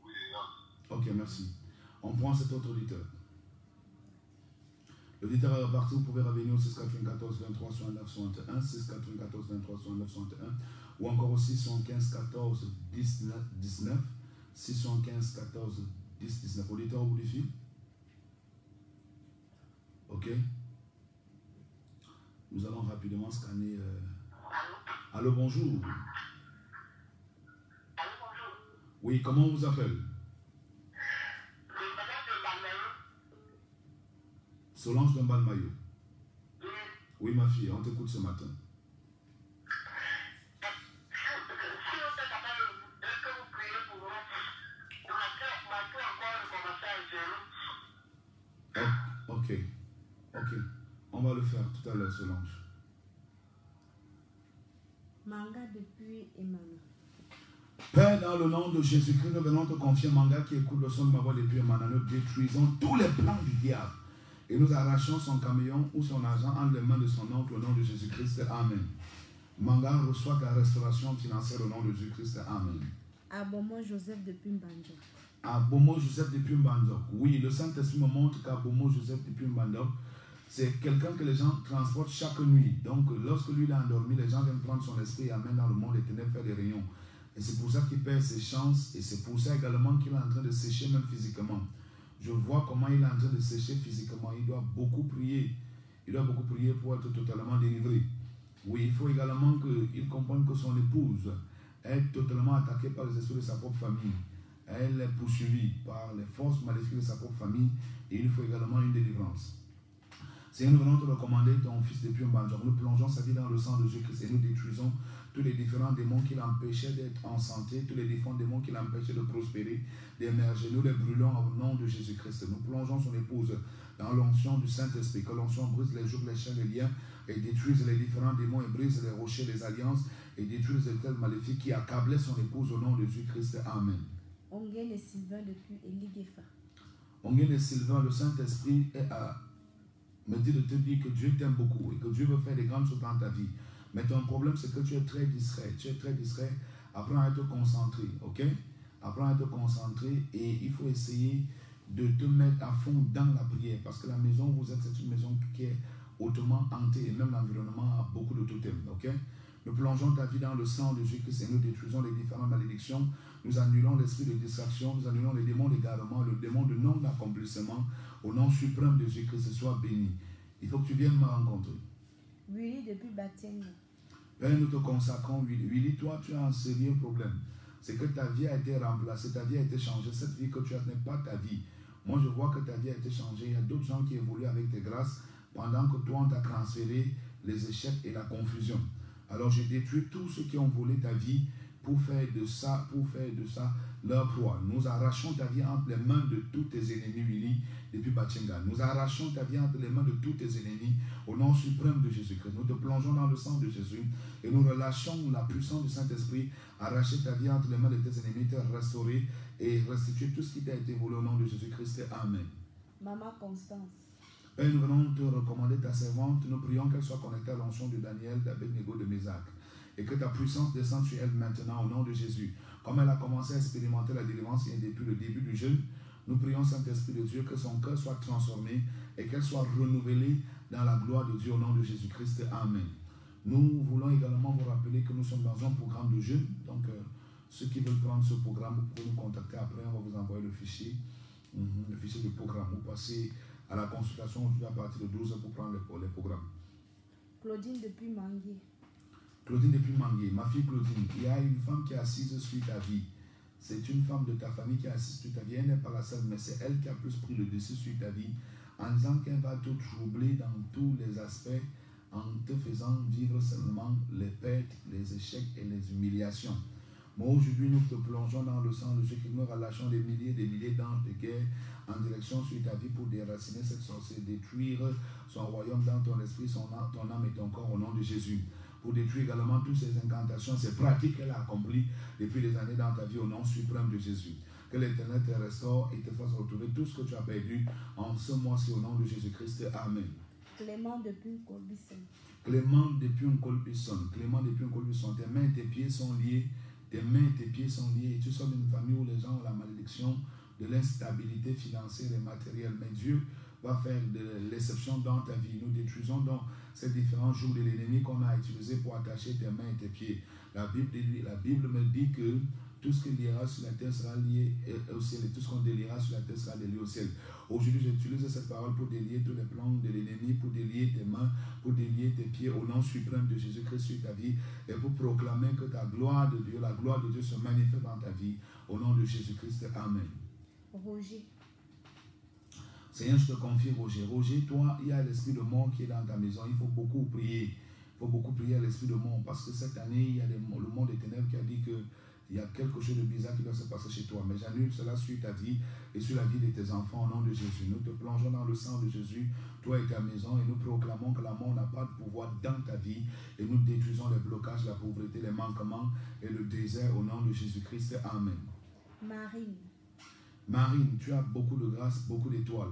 Oui, là. Ok, merci. On prend cet autre auditeur. L'auditeur est reparti, vous pouvez revenir au 694 23 69 61, 694 23 69 61, ou encore au 615 14 19 19, 615 14 10 19. Auditeur au bout du fil. Ok. Nous allons rapidement scanner. Allô, bonjour. Allô, bonjour. Oui, comment on vous appelle? Solange de Balmayo. Oui, ma fille, on t'écoute ce matin. Ok. On va le faire tout à l'heure, Solange. Manga depuis Emmanuel. Père, dans le nom de Jésus-Christ, nous venons te confier Manga qui écoute le son de ma voix depuis Emmanuel. Nous détruisons tous les plans du diable. Et nous arrachons son camion ou son argent entre les mains de son oncle au nom de Jésus-Christ. Amen. Manga reçoit ta restauration financière au nom de Jésus-Christ. Amen. Abomo Joseph depuis Mbandjo. Abomo Joseph depuis Mbandjo. Oui, le Saint-Esprit me montre qu'Abomo Joseph depuis Mbandjo, c'est quelqu'un que les gens transportent chaque nuit. Donc, lorsque lui il est endormi, les gens viennent prendre son esprit et amènent dans le monde des ténèbres faire des rayons. Et c'est pour ça qu'il perd ses chances et c'est pour ça également qu'il est en train de sécher même physiquement. Je vois comment il est en train de sécher physiquement. Il doit beaucoup prier. Il doit beaucoup prier pour être totalement délivré. Oui, il faut également qu'il comprenne que son épouse est totalement attaquée par les esprits de sa propre famille. Elle est poursuivie par les forces maléfiques de sa propre famille et il faut également une délivrance. Seigneur, nous venons te recommander ton fils depuis un banjon. Nous plongeons sa vie dans le sang de Jésus-Christ et nous détruisons tous les différents démons qui l'empêchaient d'être en santé, tous les différents démons qui l'empêchaient de prospérer, d'émerger. Nous les brûlons au nom de Jésus-Christ. Nous plongeons son épouse dans l'onction du Saint-Esprit. Que l'onction brise les jougs, les chaînes, les liens et détruise les différents démons et brise les rochers, les alliances et détruise les tels maléfiques qui accablaient son épouse au nom de Jésus-Christ. Amen. Onguène et Sylvain depuis Eligefa. Onguène et Sylvain, le Saint-Esprit me dit de te dire que Dieu t'aime beaucoup et que Dieu veut faire des grandes choses dans ta vie. Mais ton problème, c'est que tu es très distrait. Tu es très distrait. Apprends à te concentrer, ok? Apprends à te concentrer et il faut essayer de te mettre à fond dans la prière parce que la maison où vous êtes, c'est une maison qui est hautement hantée et même l'environnement a beaucoup de totems, ok? Nous plongeons ta vie dans le sang de Jésus-Christ et nous détruisons les différentes malédictions. Nous annulons l'esprit de distraction, nous annulons les démons d'égarement, le démon de non-accomplissement. Au nom suprême de Jésus-Christ, sois béni. Il faut que tu viennes me rencontrer. Willy depuis Batienga. Père, nous te consacrons, Willy. Willy, toi, tu as un sérieux problème. C'est que ta vie a été remplacée, ta vie a été changée. Cette vie que tu as n'est pas ta vie. Moi, je vois que ta vie a été changée. Il y a d'autres gens qui évoluent avec tes grâces pendant que toi, on t'a transféré les échecs et la confusion. Alors, je détruis tous ceux qui ont volé ta vie pour faire de ça leur proie. Nous arrachons ta vie entre les mains de tous tes ennemis, Willy, depuis Batienga. Nous arrachons ta vie entre les mains de tous tes ennemis au nom suprême de Jésus-Christ. Nous te plongeons dans le sang de Jésus et nous relâchons la puissance du Saint-Esprit. Arracher ta vie entre les mains de tes ennemis, te restaurer et restituer tout ce qui t'a été volé au nom de Jésus-Christ. Amen. Maman Constance. Père, nous venons te recommander ta servante. Nous prions qu'elle soit connectée à l'onction de Daniel, d'Abednego, de Mésac. Et que ta puissance descende sur elle maintenant au nom de Jésus. Comme elle a commencé à expérimenter la délivrance depuis le début du jeûne, nous prions, Saint-Esprit de Dieu, que son cœur soit transformé et qu'elle soit renouvelée dans la gloire de Dieu au nom de Jésus-Christ. Amen. Nous voulons également vous rappeler que nous sommes dans un programme de jeûne. Donc, ceux qui veulent prendre ce programme, vous pouvez nous contacter après. On va vous envoyer le fichier du programme. Vous passez à la consultation aujourd'hui à partir de 12 h pour prendre les programmes. Claudine depuis Manguier. Claudine depuis Manguier, ma fille Claudine, il y a une femme qui est assise sur ta vie. C'est une femme de ta famille qui est assise sur ta vie. Elle n'est pas la seule, mais c'est elle qui a plus pris le dessus sur ta vie en disant qu'elle va te troubler dans tous les aspects en te faisant vivre seulement les pertes, les échecs et les humiliations. Moi, aujourd'hui, nous te plongeons dans le sang de Jésus, nous relâchons des milliers d'anges de guerre en direction sur ta vie pour déraciner cette sorcière, détruire son royaume dans ton esprit, ton âme et ton corps au nom de Jésus. Pour détruire également toutes ces incantations, ces pratiques qu'elle a accomplies depuis des années dans ta vie au nom suprême de Jésus. Que l'Éternel te restaure et te fasse retrouver tout ce que tu as perdu en ce mois-ci au nom de Jésus-Christ. Amen. Clément depuis Colbisson. Clément depuis un Colbisson. Clément depuis un Colbisson. Tes mains et tes pieds sont liés. Tes mains et tes pieds sont liés. Et tu sors d'une famille où les gens ont la malédiction de l'instabilité financière et matérielle. Mais Dieu va faire de l'exception dans ta vie. Nous détruisons donc ces différents jours de l'ennemi qu'on a utilisé pour attacher tes mains et tes pieds. La Bible me dit que tout ce qui liera sur la terre sera lié au ciel et tout ce qu'on déliera sur la terre sera délié au ciel. Aujourd'hui, j'utilise cette parole pour délier tous les plans de l'ennemi, pour délier tes mains, pour délier tes pieds au nom suprême de Jésus-Christ sur ta vie et pour proclamer que ta gloire de Dieu, la gloire de Dieu se manifeste dans ta vie au nom de Jésus-Christ. Amen. Roger. Seigneur, je te confie, Roger. Roger, toi, il y a l'esprit de mort qui est dans ta maison. Il faut beaucoup prier. Il faut beaucoup prier à l'esprit de mort parce que cette année, il y a le monde des ténèbres qui a dit que il y a quelque chose de bizarre qui doit se passer chez toi. Mais j'annule cela sur ta vie et sur la vie de tes enfants au nom de Jésus. Nous te plongeons dans le sang de Jésus, toi et ta maison, et nous proclamons que la mort n'a pas de pouvoir dans ta vie. Et nous détruisons les blocages, la pauvreté, les manquements et le désert au nom de Jésus-Christ. Amen. Marine. Marine, tu as beaucoup de grâce, beaucoup d'étoiles.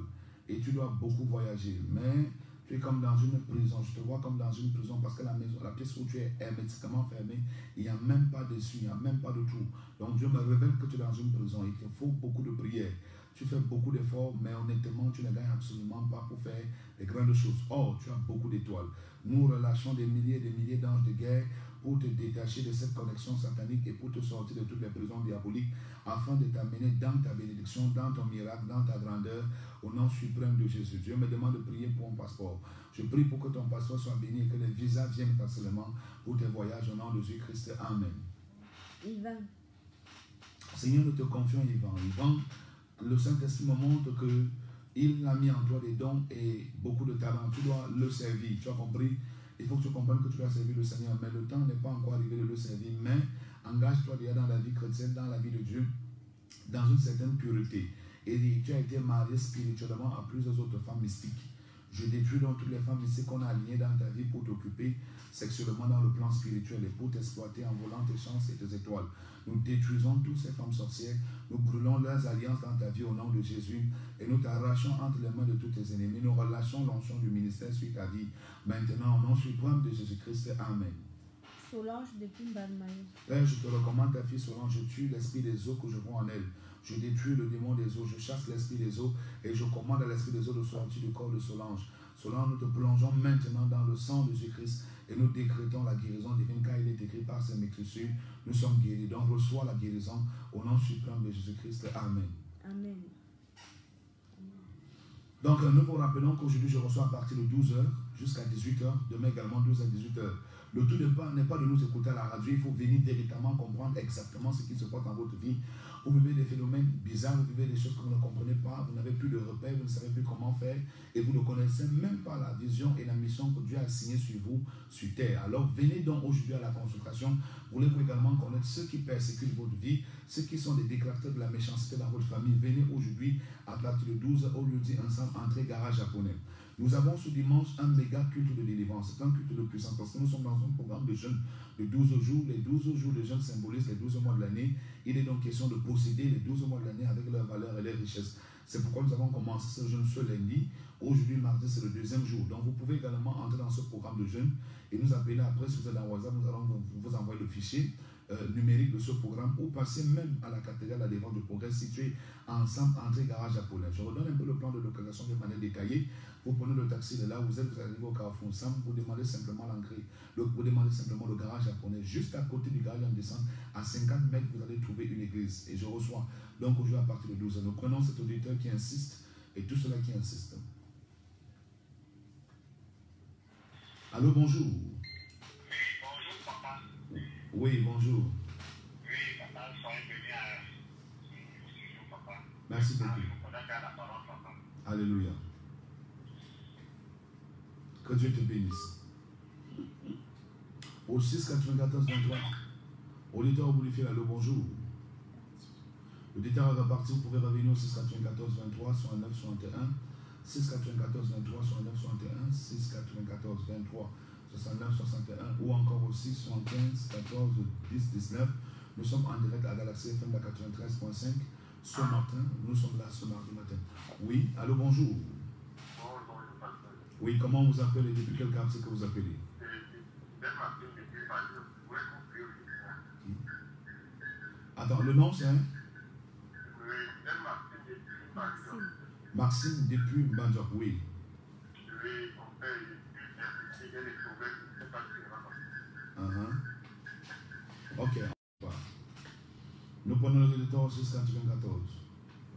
Et tu dois beaucoup voyager. Mais tu es comme dans une prison. Je te vois comme dans une prison parce que la maison, la pièce où tu es hermétiquement fermée, il n'y a même pas dessus, il n'y a même pas de tout. Donc Dieu me révèle que tu es dans une prison. Il te faut beaucoup de prières. Tu fais beaucoup d'efforts, mais honnêtement, tu ne gagnes absolument pas pour faire des grandes choses. Or, tu as beaucoup d'étoiles. Nous relâchons des milliers d'anges de guerre pour te détacher de cette connexion satanique et pour te sortir de toutes les prisons diaboliques afin de t'amener dans ta bénédiction, dans ton miracle, dans ta grandeur, au nom suprême de Jésus. Dieu me demande de prier pour un passeport. Je prie pour que ton passeport soit béni et que les visas viennent facilement pour tes voyages au nom de Jésus-Christ. Amen. Yvan. Seigneur, nous te confions Yvan. Yvan, le Saint-Esprit me montre que il a mis en toi des dons et beaucoup de talents. Tu dois le servir. Tu as compris? Il faut que tu comprennes que tu dois servir le Seigneur. Mais le temps n'est pas encore arrivé de le servir. Mais engage-toi déjà dans la vie chrétienne, dans la vie de Dieu, dans une certaine pureté. Et tu as été marié spirituellement à plusieurs autres femmes mystiques. Je détruis donc toutes les femmes mystiques qu'on a alignées dans ta vie pour t'occuper sexuellement dans le plan spirituel et pour t'exploiter en volant tes chances et tes étoiles. Nous détruisons toutes ces femmes sorcières, nous brûlons leurs alliances dans ta vie au nom de Jésus et nous t'arrachons entre les mains de tous tes ennemis. Nous relâchons l'onction du ministère sur ta vie. Maintenant, au nom suprême de Jésus-Christ, Amen. Solange depuis Mbalmayo. Père, je te recommande ta fille Solange, je tue l'esprit des eaux que je vois en elle. Je détruis le démon des eaux, je chasse l'esprit des eaux et je commande à l'esprit des eaux de sortir du corps de Solange. Solange, nous te plongeons maintenant dans le sang de Jésus-Christ et nous décrétons la guérison divine car il est écrit par ses mécrissures. Nous sommes guéris. Donc reçois la guérison au nom suprême de Jésus-Christ. Amen. Amen. Donc nous vous rappelons qu'aujourd'hui je reçois à partir de 12h jusqu'à 18h, demain également 12 à 18h. Le tout n'est pas de nous écouter à la radio, il faut venir véritablement comprendre exactement ce qui se passe dans votre vie. Vous vivez des phénomènes bizarres, vous vivez des choses que vous ne comprenez pas, vous n'avez plus de repères, vous ne savez plus comment faire et vous ne connaissez même pas la vision et la mission que Dieu a signée sur vous, sur terre. Alors venez donc aujourd'hui à la consultation. Voulez-vous également connaître ceux qui persécutent votre vie, ceux qui sont des déclarateurs de la méchanceté dans votre famille. Venez aujourd'hui à partir de 12h au lieu dit ensemble, entrée garage japonais. Nous avons ce dimanche un méga culte de délivrance. C'est un culte de puissance parce que nous sommes dans un programme de jeûne de 12 jours. Les 12 jours de jeûne symbolisent les 12 mois de l'année. Il est donc question de posséder les 12 mois de l'année avec leurs valeurs et leurs richesses. C'est pourquoi nous avons commencé ce jeûne ce lundi. Aujourd'hui, mardi, c'est le deuxième jour. Donc vous pouvez également entrer dans ce programme de jeûne et nous appeler après. Si vous êtes dans WhatsApp, nous allons vous envoyer le fichier numérique de ce programme ou passer même à la cathédrale à l'Évent de Progrès située ensemble entrée garage japonais. Je redonne un peu le plan de localisation de manière détaillée. Vous prenez le taxi de là où vous êtes, vous arrivez au Carrefour Sam, vous demandez simplement l'entrée, vous demandez simplement le garage japonais. Juste à côté du garage en descente, à 50 mètres, vous allez trouver une église. Et je reçois donc aujourd'hui à partir de 12 h. Nous prenons cet auditeur qui insiste et tous ceux-là qui insistent. Allô, bonjour. Oui, bonjour papa. Oui, bonjour. Oui, papa, soyez venu à studio, papa. Merci beaucoup. Je connais la parole, papa. Alléluia. Que Dieu te bénisse. Au 6 94 23, auditeur au bout du fil, allô, bonjour. L'auditeur est reparti, vous pouvez revenir au 6 94 23 69 61. 6 94 23 69 61. 6 94 23 69 61 ou encore aussi 75 14 10 19. Nous sommes en direct à Galaxy FM de la 93.5 ce matin. Nous sommes là ce mardi matin. Oui, allô, bonjour. Oui, comment vous appelez? Depuis quel quartier que vous appelez? Attends, le nom c'est Maxime depuis Banjok, oui. Ok. Nous prenons le auditeur 694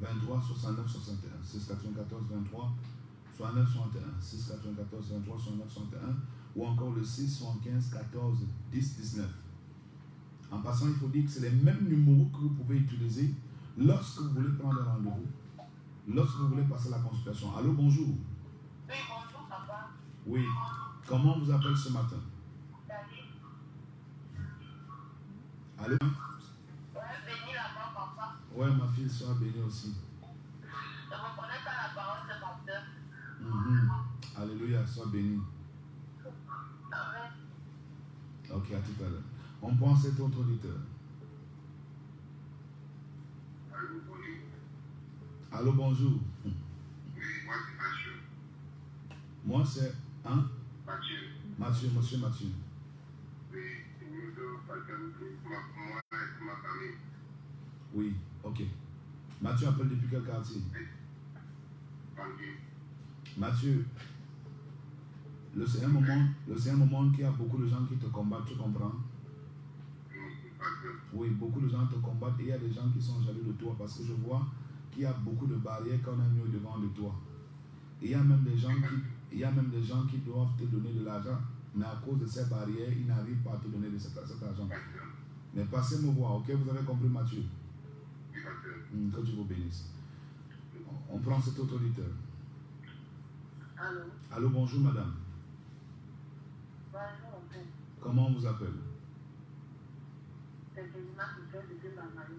23 69 61 694 23 69 61 694 23 69 61 ou encore le 6 75 14 10 19. En passant, il faut dire que c'est les mêmes numéros que vous pouvez utiliser lorsque vous voulez prendre un rendez-vous, lorsque vous voulez passer la consultation. Allô, bonjour. Oui, bonjour, papa. Oui. Comment vous appelez ce matin? Allô? Ouais, béni là-bas, papa. Ouais, ma fille soit bénie aussi. Je reconnais pas la parole de pasteur. Alléluia, sois bénie. Amen. Ok, à tout à l'heure. On prend cet autre auditeur. Allô, bonjour. Oui, moi c'est Mathieu. Moi c'est hein? Mathieu. Mathieu, monsieur Mathieu. Oui, moi et ma famille. Oui, ok. Mathieu appelle depuis quel quartier? Mathieu, c'est un moment qu'il y a beaucoup de gens qui te combattent, tu comprends? Oui, beaucoup de gens te combattent et il y a des gens qui sont jaloux de toi parce que je vois qu'il y a beaucoup de barrières qu'on a mis au devant de toi. Et il y a même des gens qui doivent te donner de l'argent, mais à cause de ces barrières, ils n'arrivent pas à te donner de cet argent. Mais passez me voir, ok? Vous avez compris, Mathieu? Que Dieu vous bénisse. On prend cet autre auditeur. Allô? Allô, bonjour, madame. Bonjour, mon père. Comment on vous appelle? C'est Jelima Christelle depuis Balmayo.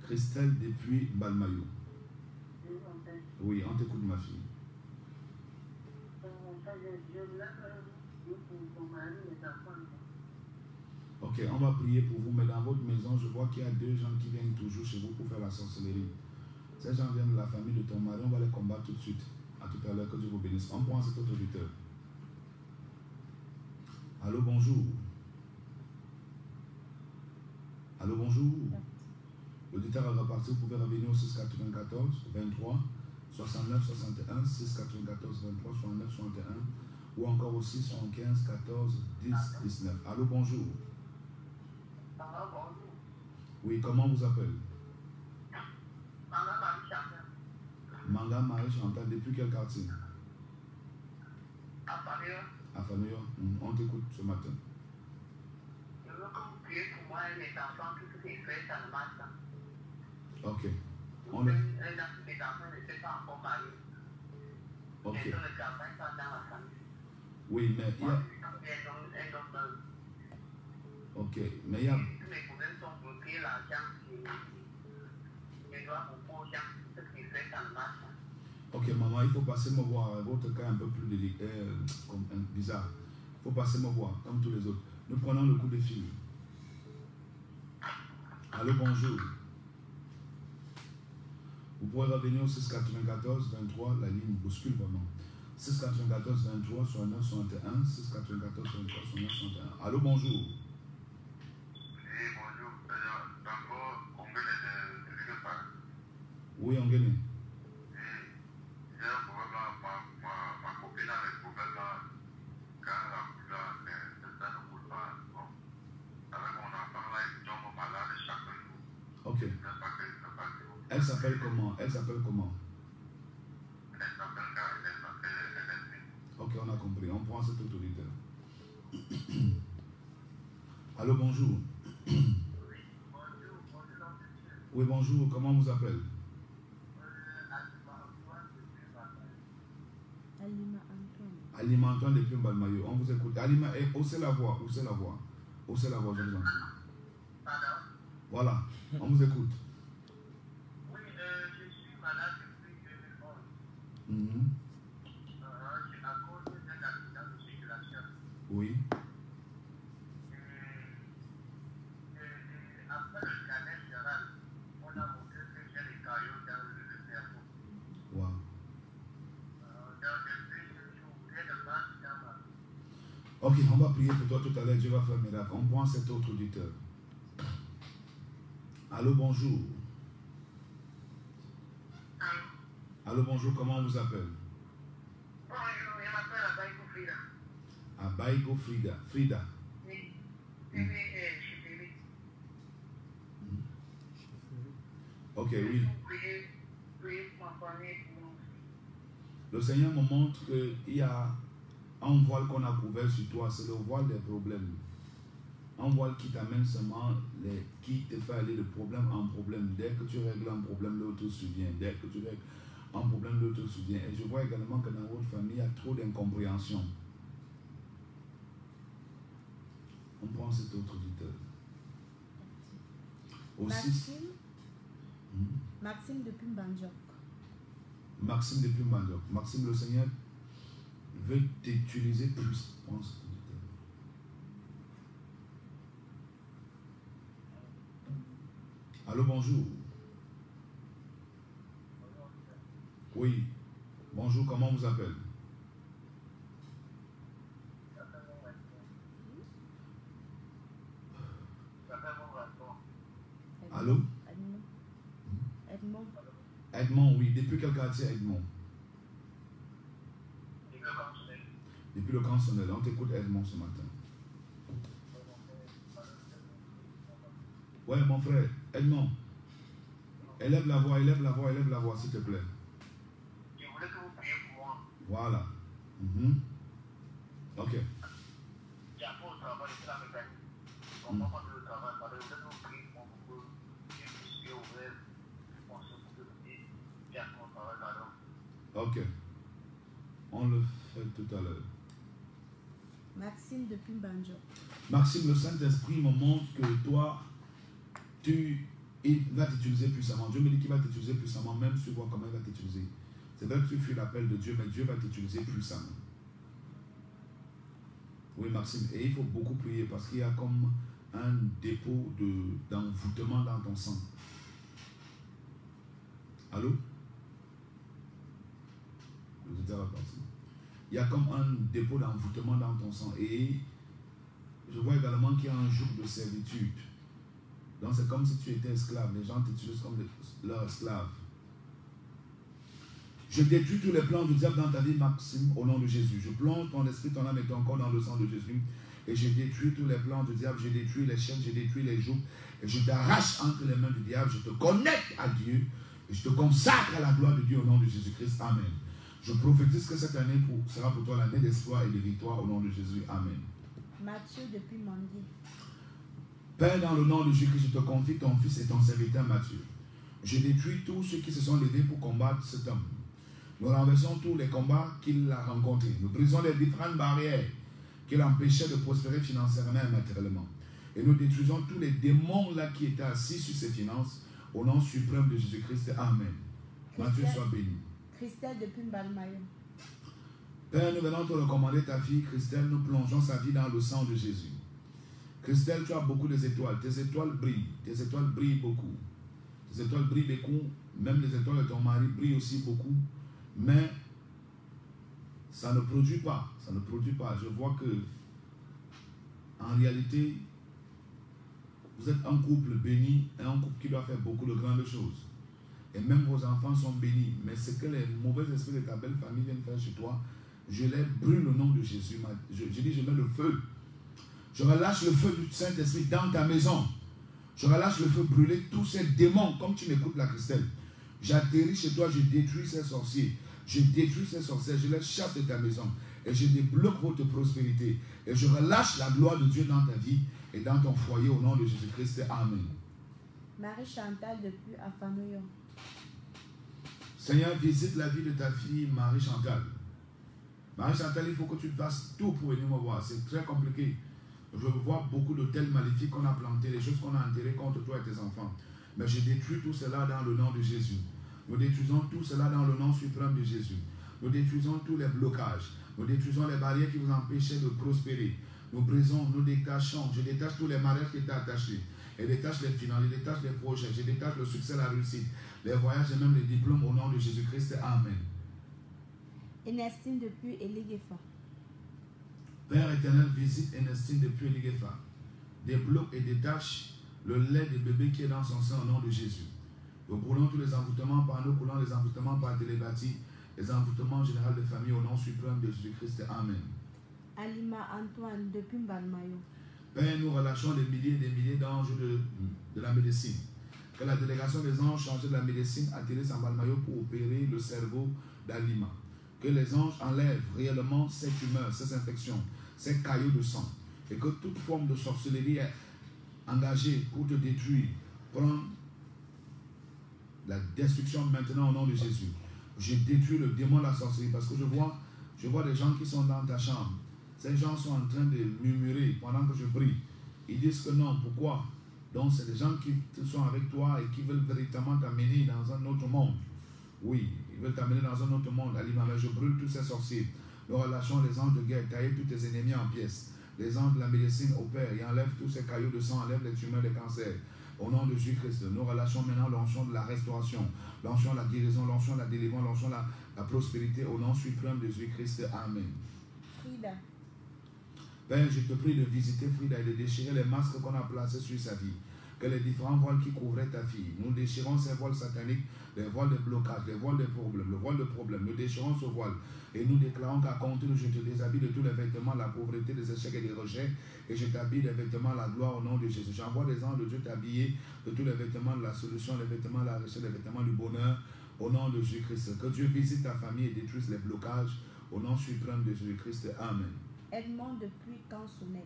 Christelle depuis Balmayo. Oui, mon père. Oui, on t'écoute, ma fille. Mon père, je voulais prier pour mon mari et mes enfants. Ok, on va prier pour vous, mais dans votre maison, je vois qu'il y a deux gens qui viennent toujours chez vous pour faire la sorcellerie. Ces gens viennent de la famille de ton mari, on va les combattre tout de suite. À tout à l'heure, que Dieu vous bénisse. On prend cet autre auditeur. Allô, bonjour. Allô, bonjour. L'auditeur est reparti, vous pouvez revenir au 694 23 69 61 694 23 69 61 ou encore au 615 14 10 19. Allô, bonjour. Allô, bonjour. Oui, comment on vous appelle? Manga Marie Chantal. Manga Marie Chantal, depuis quel quartier? À Paris. À Fanoyo. On t'écoute ce matin. Je veux que vous priez pour moi et mes enfants, tout ce qui est fait, ça ne marche pas. Ok. Un de mes enfants ne s'est pas encore marié. Ok. Et donc le travail pas dans la famille. Oui, mais il y a... Ok, mais il y a... Tous mes problèmes sont bloqués, l'argent, je dois beaucoup aux gens, ce qui est fait, ça ne marche pas. Ok, maman, il faut passer me voir. Votre cas est un peu plus bizarre. Il faut passer me voir, comme tous les autres. Nous prenons le coup de fil. Allô, bonjour. Vous pouvez revenir au 694 23, la ligne bouscule vraiment. 694 23 69 61 694 23 69 61. Allô, bonjour. Oui, bonjour. D'abord, on veut les pas. Oui, on gagne. J'ai un problème là, ma copine a des problèmes là, quand la couleur, ça ne coule pas. Avec mon enfant là, il tombe malade chaque jour. Ok. Elle s'appelle comment? Elle s'appelle comment? Elle s'appelle Ok, on a compris. On prend cette autorité. Allô, bonjour. Oui, bonjour. Comment on vous appelle? Alima Antoine. Alima Antoine depuis Balmayo. On vous écoute. Alima, haussez la voix. Haussez la voix. Haussez la voix, je vous en prie. Voilà. On vous écoute. Oui, je suis malade depuis 2011. À cause d'un accident de circulation. Oui. Après le scanner général, on a montré que j'ai les caillots dans le cerveau. Wow. Dans le Ok, on va prier pour toi tout à l'heure. Dieu va faire un miracle. On prend cet autre auditeur. Allô, bonjour. Allô, bonjour, comment on vous appelle? Bonjour, je m'appelle Abaïko Frida. Abaïko Frida. Frida. Oui. Ok, oui. Priez pour ma famille. Le Seigneur me montre qu'il y a un voile qu'on a couvert sur toi, c'est le voile des problèmes. Un voile qui t'amène seulement, qui te fait aller de problème en problème. Dès que tu règles un problème, l'autre te souvient. Dès que tu règles un problème, l'autre te souvient. Et je vois également que dans votre famille, il y a trop d'incompréhension. On prend cet autre auditeur. Aussi, Maxime depuis Mbandjok. Maxime depuis Mbandjok. Maxime, le Seigneur veut t'utiliser plus. Allô, bonjour. Oui. Bonjour, comment on vous appelle? Allô? Edmond. Edmond, oui. Depuis quel quartier, Edmond? Depuis le Cansonnel. On t'écoute, Edmond, ce matin. Ouais, mon frère, Edmond. Élève la voix, élève la voix, élève la voix, s'il te plaît. Je voulais que vous priez pour moi. Voilà. Ok. J'ai appris au travail, je suis la mécanique. On va prendre le travail, je voulais que vous priez pour moi pour que je puisse ouvrir mon secours de vie. J'ai appris au travail, pardon. Ok. On le fait tout à l'heure. Maxime depuis Mbandjok. Maxime, le Saint-Esprit me montre que toi, il va t'utiliser puissamment. Dieu me dit qu'il va t'utiliser puissamment, même si tu vois comment il va t'utiliser. C'est vrai que tu fuis l'appel de Dieu, mais Dieu va t'utiliser puissamment. Oui, Maxime, et il faut beaucoup prier parce qu'il y a comme un dépôt d'envoûtement dans ton sang. Allô? Il y a comme un dépôt d'envoûtement dans ton sang. Et je vois également qu'il y a un joug de servitude. Donc c'est comme si tu étais esclave. Les gens t'utilisent comme leurs esclaves. Je détruis tous les plans du diable dans ta vie, Maxime, au nom de Jésus. Je plonge ton esprit, ton âme et ton corps dans le sang de Jésus. Et je détruis tous les plans du diable. Je détruis les chaînes, je détruis les jougs. Et je t'arrache entre les mains du diable. Je te connecte à Dieu. Et je te consacre à la gloire de Dieu au nom de Jésus-Christ. Amen. Je prophétise que cette année sera pour toi l'année d'espoir et de victoire au nom de Jésus. Amen. Mathieu depuis Mangué. Père, dans le nom de Jésus-Christ, je te confie ton fils et ton serviteur Matthieu. Je détruis tous ceux qui se sont levés pour combattre cet homme. Nous renversons tous les combats qu'il a rencontrés. Nous brisons les différentes barrières qui l'empêchaient de prospérer financièrement et matériellement. Et nous détruisons tous les démons là qui étaient assis sur ses finances au nom suprême de Jésus-Christ. Amen. Matthieu soit béni. Christelle depuis Mbalmayo. Père, nous venons te recommander ta fille Christelle. Nous plongeons sa vie dans le sang de Jésus. Christelle, tu as beaucoup d'étoiles. Tes étoiles brillent. Tes étoiles brillent beaucoup. Tes étoiles brillent beaucoup. Même les étoiles de ton mari brillent aussi beaucoup. Mais ça ne produit pas. Ça ne produit pas. Je vois que en réalité, vous êtes un couple béni et un couple qui doit faire beaucoup de grandes choses. Et même vos enfants sont bénis. Mais ce que les mauvais esprits de ta belle famille viennent faire chez toi, je les brûle au nom de Jésus. Je dis, je mets le feu. Je relâche le feu du Saint-Esprit dans ta maison. Je relâche le feu brûler tous ces démons, comme tu m'écoutes la Christelle. J'atterris chez toi, je détruis ces sorciers. Je détruis ces sorcières, je les chasse de ta maison. Et je débloque votre prospérité. Et je relâche la gloire de Dieu dans ta vie et dans ton foyer au nom de Jésus-Christ. Amen. Marie-Chantal depuis Afanoyo. Seigneur, visite la vie de ta fille Marie-Chantal. Marie-Chantal, il faut que tu fasses tout pour venir me voir. C'est très compliqué. Je vois beaucoup d'hôtels maléfiques qu'on a plantés, les choses qu'on a enterrées contre toi et tes enfants. Mais je détruis tout cela dans le nom de Jésus. Nous détruisons tout cela dans le nom suprême de Jésus. Nous détruisons tous les blocages. Nous détruisons les barrières qui vous empêchaient de prospérer. Nous brisons, nous détachons. Je détache tous les mariages qui étaient attachés. Je détache les finances, je détache les projets, je détache le succès, la réussite, les voyages et même les diplômes au nom de Jésus-Christ. Amen. Ernestine depuis Eligéfa. Père éternel, visite Ernestine depuis Liguefa. Débloque et détache le lait de bébé qui est dans son sein au nom de Jésus. Nous coulons tous les envoûtements par nous, coulons les envoûtements par télépathie, les envoûtements généraux de famille au nom suprême de Jésus-Christ. Amen. Alima Antoine depuis Mbalmayo. Père, nous relâchons des milliers et des milliers d'anges de la médecine. Que la délégation des anges chargés de la médecine atterrisse en Mbalmayo pour opérer le cerveau d'Alima. Que les anges enlèvent réellement ces tumeurs, ces infections, ces caillots de sang. Et que toute forme de sorcellerie est engagée pour te détruire. Prends la destruction maintenant au nom de Jésus. Je détruis le démon de la sorcellerie parce que je vois des gens qui sont dans ta chambre. Ces gens sont en train de murmurer pendant que je prie. Ils disent que non, pourquoi? Donc c'est des gens qui sont avec toi et qui veulent véritablement t'amener dans un autre monde. Oui, ils veulent t'amener dans un autre monde. Alima, mais je brûle tous ces sorciers. Nous relâchons les anges de guerre, taillez tous tes ennemis en pièces. Les anges de la médecine opèrent et enlèvent tous ces cailloux de sang, enlèvent les tumeurs, les cancers. Au nom de Jésus-Christ, nous relâchons maintenant l'onction de la restauration, l'onction de la guérison, l'onction de la délivrance, l'onction de la prospérité au nom suprême de Jésus-Christ. Amen. Frida. Père, je te prie de visiter Frida et de déchirer les masques qu'on a placés sur sa vie. Que les différents voiles qui couvraient ta fille, nous déchirons ces voiles sataniques, les voiles de blocage, les voiles de problème, le voile de problème, nous déchirons ce voile et nous déclarons qu'à compter je te déshabille de tous les vêtements, la pauvreté, des échecs et des rejets, et je t'habille des vêtements, la gloire au nom de Jésus. J'envoie des anges de Dieu t'habiller de tous les vêtements de la solution, les vêtements de la richesse, les vêtements du bonheur, au nom de Jésus-Christ. Que Dieu visite ta famille et détruise les blocages, au nom suprême de Jésus-Christ. Amen. Edmond depuis Cansonnel.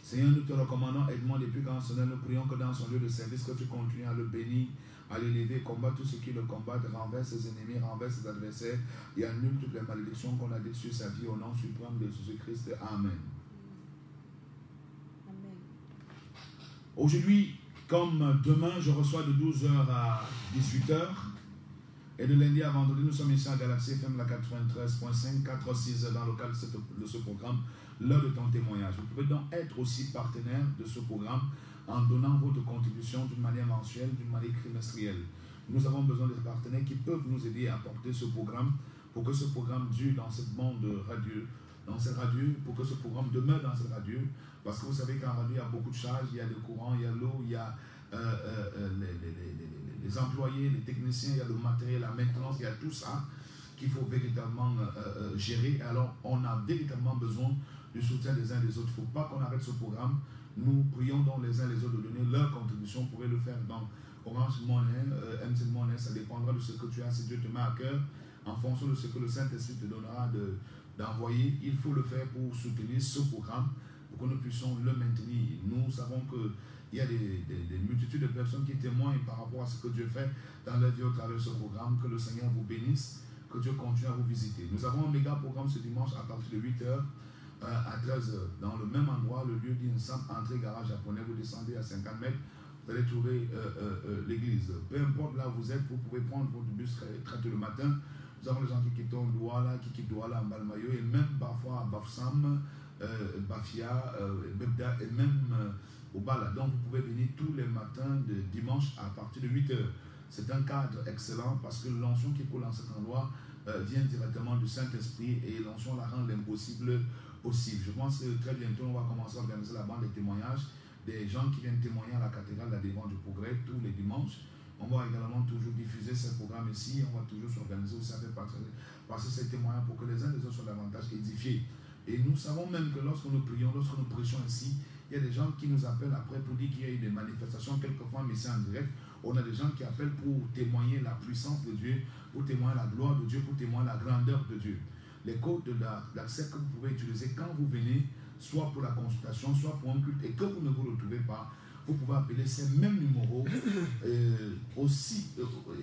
Seigneur, nous te recommandons Edmond depuis Cansonnel. Nous prions que dans son lieu de service, que tu continues à le bénir, à l'élever, combat tous ceux qui le combattent, renverse ses ennemis, renverse ses adversaires et annule toutes les malédictions qu'on a dites sur sa vie au nom suprême de Jésus-Christ. Amen. Amen. Aujourd'hui, comme demain, je reçois de 12h à 18h. Et de lundi à vendredi, nous sommes ici à Galaxy FM, la 93.5, 4-6 dans le cadre de ce programme, l'heure de ton témoignage. Vous pouvez donc être aussi partenaire de ce programme en donnant votre contribution d'une manière mensuelle, d'une manière trimestrielle. Nous avons besoin de partenaires qui peuvent nous aider à porter ce programme pour que ce programme dure dans ce monde radieux, dans cette radio, pour que ce programme demeure dans cette radio. Parce que vous savez qu'en radio, il y a beaucoup de charges, il y a le courant, il y a l'eau, il y a les employés, les techniciens, il y a le matériel, la maintenance, il y a tout ça qu'il faut véritablement gérer. Alors, on a véritablement besoin du soutien des uns des autres. Il ne faut pas qu'on arrête ce programme. Nous prions donc les uns les autres de donner leur contribution. Vous pouvez le faire dans Orange Money, MC Money, ça dépendra de ce que tu as, si Dieu te met à cœur, en fonction de ce que le Saint-Esprit te donnera d'envoyer. Il faut le faire pour soutenir ce programme, pour que nous puissions le maintenir. Nous savons qu'il y a des multitudes de personnes qui témoignent par rapport à ce que Dieu fait dans leur vie au travers de ce programme. Que le Seigneur vous bénisse, que Dieu continue à vous visiter. Nous avons un méga programme ce dimanche à partir de 8h. À 13h, dans le même endroit, le lieu dit ensemble, entrée garage japonais, vous descendez à 50 mètres, vous allez trouver l'église. Peu importe là où vous êtes, vous pouvez prendre votre bus très tôt le matin. Nous avons les gens qui quittent Douala, qui quittent Douala en Balmayo, et même parfois à Bafsam, Bafia, Bebda, et même au Bala. Donc vous pouvez venir tous les matins de dimanche à partir de 8h. C'est un cadre excellent parce que l'onction qui coule dans cet endroit vient directement du Saint-Esprit et l'onction la rend l'impossible possible. Je pense que très bientôt, on va commencer à organiser la bande des témoignages des gens qui viennent témoigner à la cathédrale de la Délivrance du Progrès tous les dimanches. On va également toujours diffuser ce programme ici. On va toujours s'organiser aussi avec passer ces témoignages pour que les uns les autres soient davantage édifiés. Et nous savons même que lorsque nous prions, lorsque nous prêchons ici, il y a des gens qui nous appellent après pour dire qu'il y a eu des manifestations, quelquefois, mais c'est en direct. On a des gens qui appellent pour témoigner la puissance de Dieu, pour témoigner la gloire de Dieu, pour témoigner la grandeur de Dieu. Les codes d'accès que vous pouvez utiliser quand vous venez, soit pour la consultation, soit pour un culte, et que vous ne vous retrouvez pas, vous pouvez appeler ces mêmes numéros. Aussi,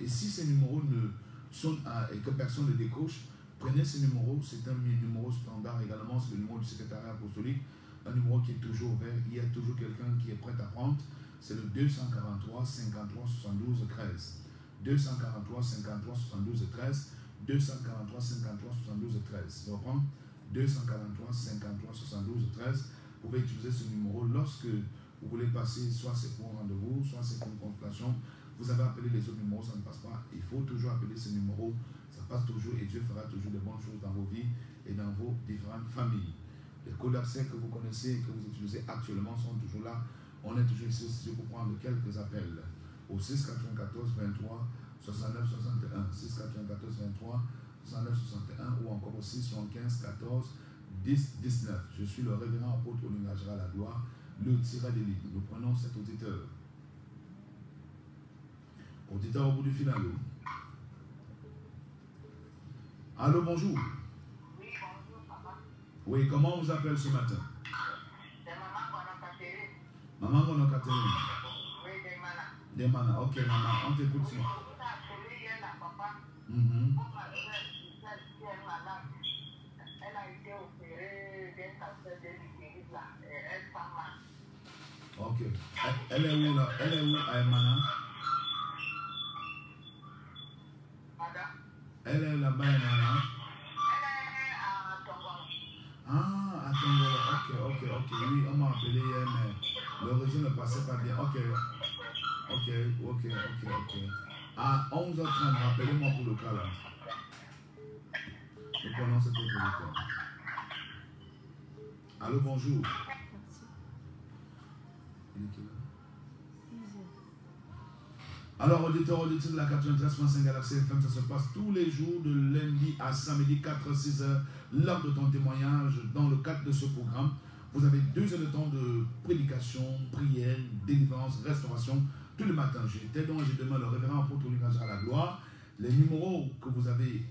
et si ces numéros ne sonnent et que personne ne décroche, prenez ces numéros. C'est un numéro standard également, c'est le numéro du secrétariat apostolique, un numéro qui est toujours ouvert. Il y a toujours quelqu'un qui est prêt à prendre. C'est le 243 53 72 13. 243 53 72 13. 243 53 72 13. Je reprends. 243 53 72 13. Vous pouvez utiliser ce numéro lorsque vous voulez passer, soit c'est pour un rendez-vous, soit c'est pour une consultation. Vous avez appelé les autres numéros, ça ne passe pas. Il faut toujours appeler ce numéro. Ça passe toujours et Dieu fera toujours de bonnes choses dans vos vies et dans vos différentes familles. Les codes d'accès que vous connaissez et que vous utilisez actuellement sont toujours là. On est toujours ici pour prendre quelques appels au 6 94 23 69 61, 6 94 23 69 61 ou encore au 6 75 14 10 19. Je suis le révérend apôtre Olinga Gérald Ladoire, le tiré des livres. Nous prenons cet auditeur. Auditeur au bout du fil, allô. Allô, bonjour. Oui, bonjour, papa. Oui, comment on vous appelle ce matin? C'est maman qu'on a capté. Maman Gonokatene. Oui, des manas. Demana, ok, maman, on t'écoute. Oui, on vous a appelé hier, la papa. Mhm. Elle a été opérée d'un cancer de l'utérus là. Elle s'en mal. Ok. Elle est où là? Elle est où, Aymana? Madame? Elle est là-bas, Aymana? Elle est à Tongon. Ah, attends, ok. Oui, on m'a appelé hier, mais le réseau ne passait pas bien. Ok. À 11h30, rappelez-moi pour le cas là. Nous prenons cet autre auditeur. Allô, bonjour. Il est quelle heure? Alors, auditeur de la 93.5 Galaxy FM, ça se passe tous les jours de lundi à samedi, 4-6 heures, l'heure de ton témoignage. Dans le cadre de ce programme, vous avez 2 heures de temps de prédication, prière, délivrance, restauration, tous les matins. J'étais donc, j'ai demandé le révérend apôtre Olinga Gérald Ladoire. Les numéros que vous avez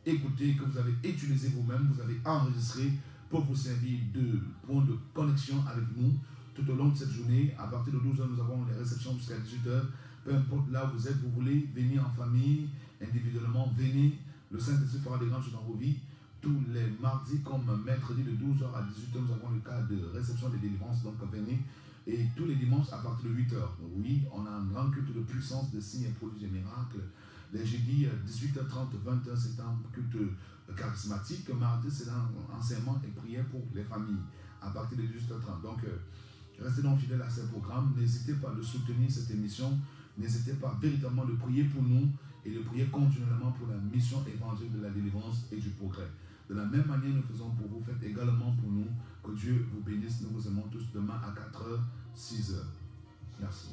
écoutés, que vous avez utilisés vous-même, vous avez enregistrés pour vous servir de point de connexion avec nous tout au long de cette journée. À partir de 12h, nous avons les réceptions jusqu'à 18h. Peu importe là où vous êtes, vous voulez venir en famille, individuellement, venez. Le Saint-Esprit fera des grandes choses dans vos vies. Tous les mardis comme mercredi de 12h à 18h, nous avons le cas de réception des délivrances, donc venez. Et tous les dimanches à partir de 8h. Oui, on a un grand culte de puissance, de signes et prodiges et miracles. Les jeudis 18h30, 20h, c'est un culte charismatique. Mardi, c'est un enseignement et prière pour les familles à partir de 18h30. Donc, restez donc fidèles à ces programmes. N'hésitez pas à soutenir cette émission. N'hésitez pas véritablement de prier pour nous et de prier continuellement pour la mission évangélique de la délivrance et du progrès. De la même manière, nous faisons pour vous, faites également pour nous. Que Dieu vous bénisse. Nous vous aimons tous demain à 4h, 6h. Merci.